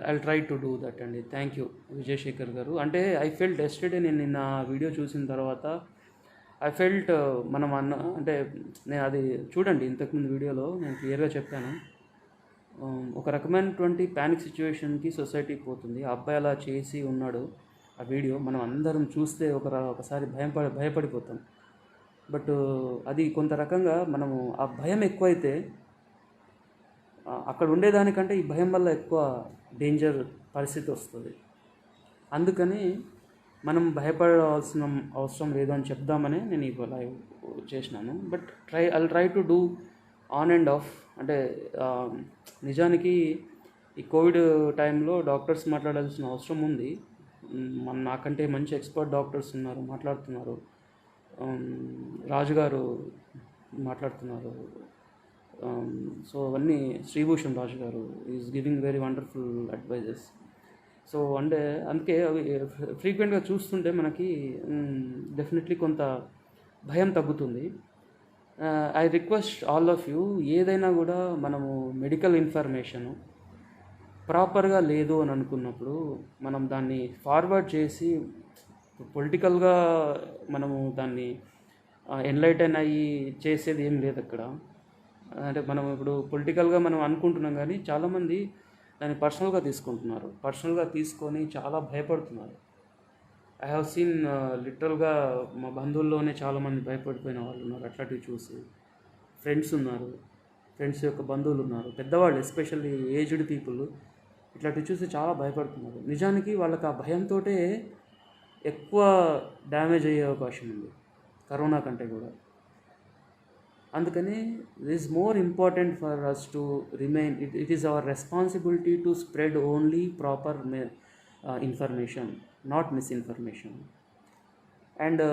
A: I try to do that అండి. థ్యాంక్ యూ విజయశేఖర్ గారు. అంటే ఐ ఫెల్ట్ ఎస్టర్డే, నేను నిన్న వీడియో చూసిన తర్వాత ఐ ఫెల్ట్ అంటే నేను అది చూడండి, ఇంతకుముందు వీడియోలో నేను క్లియర్గా చెప్పాను. ఒక రకమైనటువంటి ప్యానిక్ సిచ్యువేషన్కి సొసైటీ పోతుంది. ఆ అబ్బాయి అలా చేసి ఉన్నాడు. ఆ వీడియో మనం అందరం చూస్తే ఒకసారి భయపడిపోతాం. బట్ అది కొంత రకంగా మనము ఆ భయం ఎక్కువైతే అక్కడ ఉండేదానికంటే ఈ భయం వల్ల ఎక్కువ డేంజర్ పరిస్థితి వస్తుంది. అందుకని మనం భయపడాల్సిన అవసరం లేదు అని చెప్దామని నేను ఈ లైవ్ చేసినాను. But try to do on and of. అంటే నిజానికి ఈ కోవిడ్ టైంలో డాక్టర్స్ మాట్లాడాల్సిన అవసరం ఉంది. నాకంటే మంచి ఎక్స్పర్ట్ డాక్టర్స్ ఉన్నారు, మాట్లాడుతున్నారు. రాజుగారు మాట్లాడుతున్నారు. సో అవన్నీ శ్రీభూషణ్ రాజు గారు is giving very wonderful advises. So అందుకే అవి ఫ్రీక్వెంట్గా చూస్తుంటే మనకి డెఫినెట్లీ కొంత భయం తగ్గుతుంది. I request all of you, ఏదైనా కూడా మనము మెడికల్ ఇన్ఫర్మేషను ప్రాపర్గా లేదు అని అనుకున్నప్పుడు మనం దాన్ని ఫార్వర్డ్ చేసి పొలిటికల్గా మనము దాన్ని ఎన్లైటన్ అయ్యి చేసేది ఏం లేదు అక్కడ. అంటే మనం ఇప్పుడు పొలిటికల్గా మనం అనుకుంటున్నాం కానీ చాలామంది దాన్ని పర్సనల్గా తీసుకుంటున్నారు. పర్సనల్గా తీసుకొని చాలా భయపడుతున్నారు. ఐ హ్యావ్ సీన్ లిటరల్గా మా బంధువుల్లోనే చాలామంది భయపడిపోయిన వాళ్ళు ఉన్నారు. అట్లాంటివి చూసి ఫ్రెండ్స్ ఉన్నారు, ఫ్రెండ్స్ యొక్క బంధువులు ఉన్నారు, పెద్దవాళ్ళు ఎస్పెషల్లీ ఏజ్డ్ పీపుల్ ఇట్లాంటివి చూసి చాలా భయపడుతున్నారు. నిజానికి వాళ్ళకి ఆ భయంతో ఎక్కువ డ్యామేజ్ అయ్యే అవకాశం ఉంది కరోనా కంటే కూడా. అందుకని it is more important for us to remain it is our responsibility to spread only proper information, not misinformation. And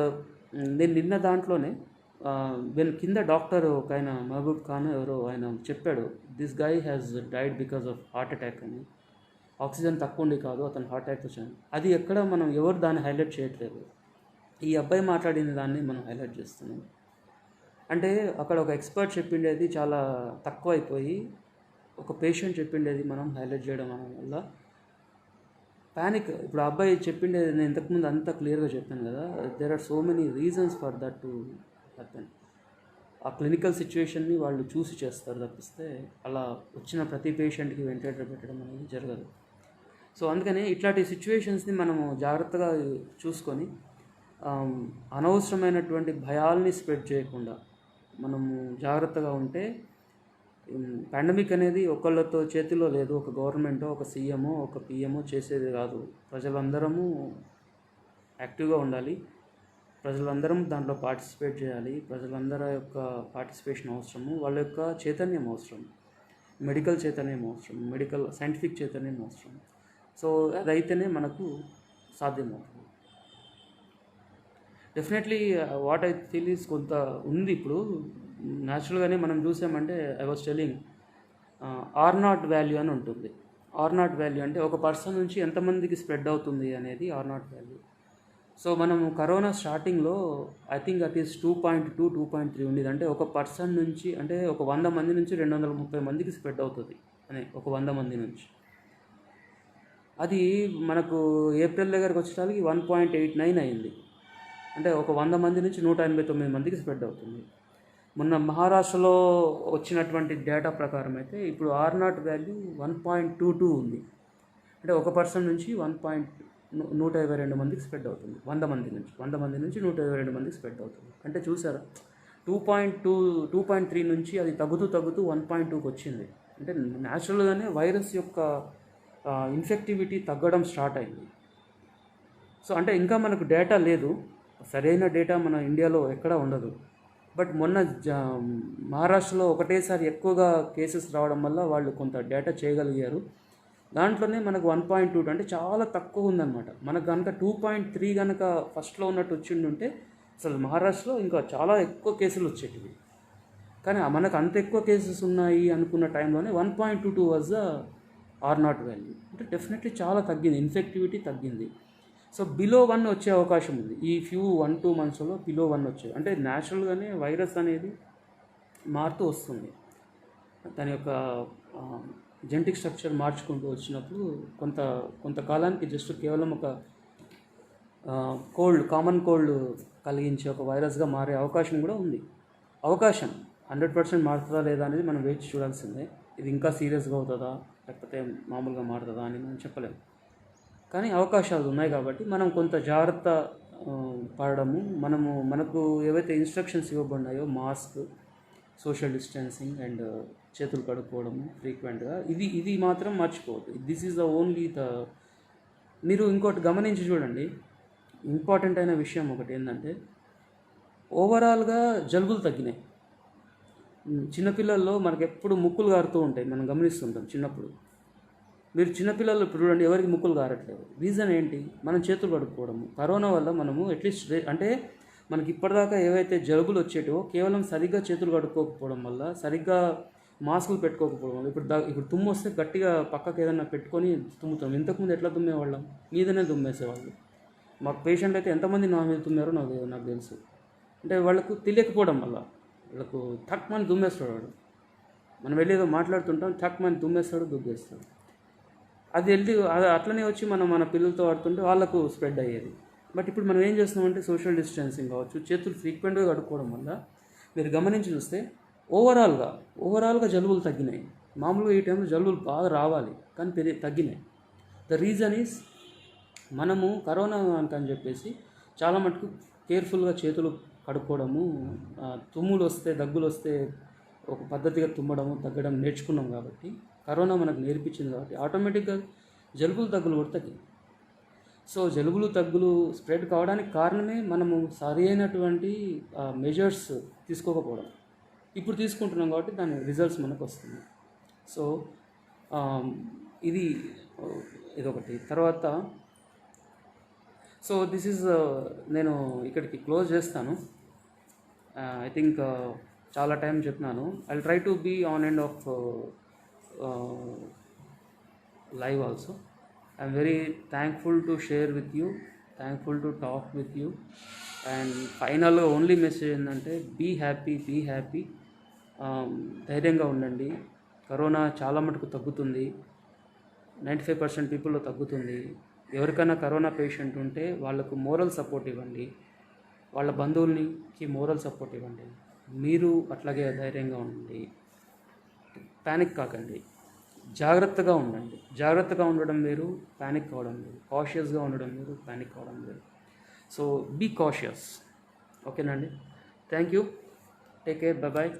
A: నేను నిన్న దాంట్లోనే వీళ్ళ కింద డాక్టర్ ఒక ఆయన మహబూబ్ ఖాన్ ఎవరో ఆయన చెప్పాడు, this guy has died because of heart attack అని. ఆక్సిజన్ తక్కువ ఉండి కాదు, అతను హార్ట్ అటాక్ వచ్చాను. అది ఎక్కడ మనం ఎవరు దాన్ని హైలైట్ చేయట్లేదు. ఈ అబ్బాయి మాట్లాడిన దాన్ని మనం హైలైట్ చేస్తున్నాం. అంటే అక్కడ ఒక ఎక్స్పర్ట్ చెప్పిండేది చాలా తక్కువ అయిపోయి ఒక పేషెంట్ చెప్పిండేది మనం హైలైట్ చేయడం వల్ల ప్యానిక్. ఇప్పుడు ఆ అబ్బాయి చెప్పిండేది నేను ఇంతకుముందు అంతా క్లియర్గా చెప్పాను కదా, there are so many reasons for that to happen. ఆ క్లినికల్ సిచ్యువేషన్ని వాళ్ళు చూసి చేస్తారు తప్పిస్తే అలా వచ్చిన ప్రతి పేషెంట్కి వెంటిలేటర్ పెట్టడం అనేది జరగదు. సో అందుకని ఇట్లాంటి సిచ్యువేషన్స్ని మనము జాగ్రత్తగా చూసుకొని అనవసరమైనటువంటి భయాల్ని స్ప్రెడ్ చేయకుండా మనము జాగ్రత్తగా ఉంటే, పాండమిక్ అనేది ఒకళ్ళతో చేతిలో లేదు. ఒక గవర్నమెంటో ఒక సీఎమో ఒక పిఎమో చేసేది కాదు. ప్రజలందరము యాక్టివ్గా ఉండాలి, ప్రజలందరం దాంట్లో పార్టిసిపేట్ చేయాలి. ప్రజలందరి యొక్క పార్టిసిపేషన్ అవసరము, వాళ్ళ యొక్క చైతన్యం అవసరం, మెడికల్ చైతన్యం అవసరం, మెడికల్ సైంటిఫిక్ చైతన్యం అవసరం. సో అదైతేనే మనకు సాధ్యమవుతుంది. Definitely what I feel is కొంత ఉంది. ఇప్పుడు న్యాచురల్గానే మనం చూసామంటే I was telling R naught value అని ఉంటుంది. ఆర్ నాట్ వాల్యూ అంటే ఒక పర్సన్ నుంచి ఎంతమందికి స్ప్రెడ్ అవుతుంది అనేది ఆర్ నాట్ వాల్యూ. సో మనము కరోనా స్టార్టింగ్లో ఐ థింక్ అట్ ఈస్ 2.2, 2.3 ఉండేది. అంటే ఒక పర్సన్ నుంచి, అంటే ఒక 100 మంది నుంచి 230 మందికి స్ప్రెడ్ అవుతుంది అని, ఒక 100 మంది నుంచి. అది మనకు ఏప్రిల్ దగ్గరకు వచ్చేసరికి 1.89 అయింది. అంటే ఒక 100 మంది నుంచి 189 మందికి స్ప్రెడ్ అవుతుంది. మొన్న మహారాష్ట్రలో వచ్చినటువంటి డేటా ప్రకారం అయితే ఇప్పుడు ఆర్ నాట్ వాల్యూ 1.22 ఉంది. అంటే ఒక పర్సన్ నుంచి 122 మందికి స్ప్రెడ్ అవుతుంది. 100 మంది నుంచి 122 మందికి స్ప్రెడ్ అవుతుంది. అంటే చూసారా, 2.3 నుంచి అది తగ్గుతూ 1.2కి వచ్చింది. అంటే న్యాచురల్గానే వైరస్ యొక్క ఇన్ఫెక్టివిటీ తగ్గడం స్టార్ట్ అయింది. సో అంటే ఇంకా మనకు డేటా లేదు, సరైన డేటా మన ఇండియాలో ఎక్కడా ఉండదు. బట్ మొన్న మహారాష్ట్రలో ఒకటేసారి ఎక్కువగా కేసెస్ రావడం వల్ల వాళ్ళు కొంత డేటా చేయగలిగారు. దాంట్లోనే మనకు 1.2 అంటే చాలా తక్కువ ఉందన్నమాట. మనకు కనుక 2.3 కనుక ఫస్ట్లో ఉన్నట్టు వచ్చిండుంటే అసలు మహారాష్ట్రలో ఇంకా చాలా ఎక్కువ కేసులు వచ్చేటివి. కానీ మనకు అంత ఎక్కువ కేసెస్ ఉన్నాయి అనుకున్న టైంలోనే 1.22 was the R naught value. అంటే డెఫినెట్లీ చాలా తగ్గింది, ఇన్ఫెక్టివిటీ తగ్గింది. సో బిలో 1 వచ్చే అవకాశం ఉంది. ఈ 1-2 మంత్స్లో బిలో 1 వచ్చేది. అంటే న్యాచురల్గానే వైరస్ అనేది మారుతూ వస్తుంది. దాని యొక్క జెనెటిక్ స్ట్రక్చర్ మార్చుకుంటూ వచ్చినప్పుడు కొంతకాలానికి జస్ట్ కేవలం ఒక కామన్ కోల్డ్ కలిగించే ఒక వైరస్గా మారే అవకాశం కూడా ఉంది. 100% మారుతుందా లేదా అనేది మనం వేచి చూడాల్సిందే. ఇది ఇంకా సీరియస్గా అవుతుందా లేకపోతే మామూలుగా మారుతుందా అని మనం చెప్పలేము. కానీ అవకాశాలు ఉన్నాయి కాబట్టి మనం కొంత జాగ్రత్త పడడము, మనకు ఏవైతే ఇన్స్ట్రక్షన్స్ ఇవ్వబడినాయో మాస్క్, సోషల్ డిస్టెన్సింగ్ అండ్ చేతులు కడుక్కోవడము ఫ్రీక్వెంట్గా, ఇది మాత్రం మర్చిపోవద్దు. దిస్ ఈజ్ ద ఓన్లీ మీరు ఇంకోటి గమనించి చూడండి, ఇంపార్టెంట్ అయిన విషయం ఒకటి ఏంటంటే ఓవరాల్గా జలుబులు తగ్గినాయి. చిన్నపిల్లల్లో మనకు ఎప్పుడు ముక్కులు గారుతూ ఉంటాయి, మనం గమనిస్తుంటాం చిన్నప్పుడు. మీరు చిన్నపిల్లలు ఇప్పుడు చూడండి, ఎవరికి ముక్కులు గారట్లేదు. రీజన్ ఏంటి? మనం చేతులు కడుక్కోవడము. కరోనా వల్ల మనము అట్లీస్ట్ అంటే మనకి ఇప్పటిదాకా ఏవైతే జలుబులు వచ్చేటో కేవలం సరిగ్గా చేతులు కడుక్కోకపోవడం వల్ల, సరిగ్గా మాస్కులు పెట్టుకోకపోవడం వల్ల. ఇప్పుడు తుమ్ము వస్తే గట్టిగా పక్కకి ఏదైనా పెట్టుకొని తుమ్ముతాం. ఇంతకుముందు ఎట్లా తుమ్మేవాళ్ళం? మీదనే తుమ్మేసేవాళ్ళు. మాకు పేషెంట్ అయితే ఎంతమంది నా మీద తుమ్మారో నాకు తెలుసు. అంటే వాళ్ళకు తెలియకపోవడం వల్ల వాళ్ళకు థక్మని దుమ్మేస్తాడు వాడు. మనం వెళ్ళి ఏదో మాట్లాడుతుంటాం, థక్మని దుమ్మేస్తాడు. అది అట్లనే వచ్చి మన పిల్లలతో ఆడుతుంటే వాళ్ళకు స్ప్రెడ్ అయ్యేది. బట్ ఇప్పుడు మనం ఏం చేస్తున్నామంటే సోషల్ కావచ్చు, చేతులు ఫ్రీక్వెంట్గా కడుక్కోవడం వల్ల మీరు గమనించి చూస్తే ఓవరాల్గా జలుబులు తగ్గినాయి. మామూలుగా ఈ టైంలో జలుబులు బాగా రావాలి కానీ తగ్గినాయి. ద రీజన్ ఈజ్ మనము కరోనా అని చెప్పేసి చాలా మటుకు కేర్ఫుల్గా చేతులు కడుక్కోవడము, తుమ్ములు వస్తే దగ్గులు వస్తే ఒక పద్ధతిగా తుమ్మడము తగ్గడం నేర్చుకున్నాం కాబట్టి, కరోనా మనకు నేర్పించింది కాబట్టి ఆటోమేటిక్గా జలుబులు దగ్గులు కూడా తగ్గింది. సో జలుబులు దగ్గులు స్ప్రెడ్ కావడానికి కారణమే మనము సరి అయినటువంటి మెజర్స్ తీసుకోకపోవడం. ఇప్పుడు తీసుకుంటున్నాం కాబట్టి దాని రిజల్ట్స్ మనకు వస్తుంది. సో ఇది ఇదొకటి. తర్వాత సో దిస్ ఈజ్ నేను ఇక్కడికి క్లోజ్ చేస్తాను. ఐ థింక్ చాలా టైం చెప్పినాను. I try to be on end of live also. I'm very thankful to share with you, thankful to talk with you, and final only message ఏంటంటే be happy. ధైర్యంగా ఉండండి. Corona చాలా మటుకు తగ్గుతుంది, 95% పీపుల్లో తగ్గుతుంది. ఎవరికైనా కరోనా పేషెంట్ ఉంటే వాళ్ళకు మోరల్ సపోర్ట్ ఇవ్వండి, వాళ్ళ బంధువులకి మోరల్ సపోర్ట్ ఇవ్వండి. మీరు అట్లాగే ధైర్యంగా ఉండండి, ప్యానిక్ కాకండి, జాగ్రత్తగా ఉండండి. జాగ్రత్తగా ఉండడం వేరు, ప్యానిక్ అవ్వడం వేరు. కాషియస్గా ఉండడం వేరు, ప్యానిక్ అవ్వడం వేరు. So be cautious. ఓకేనండి. Thank you. Take care. Bye.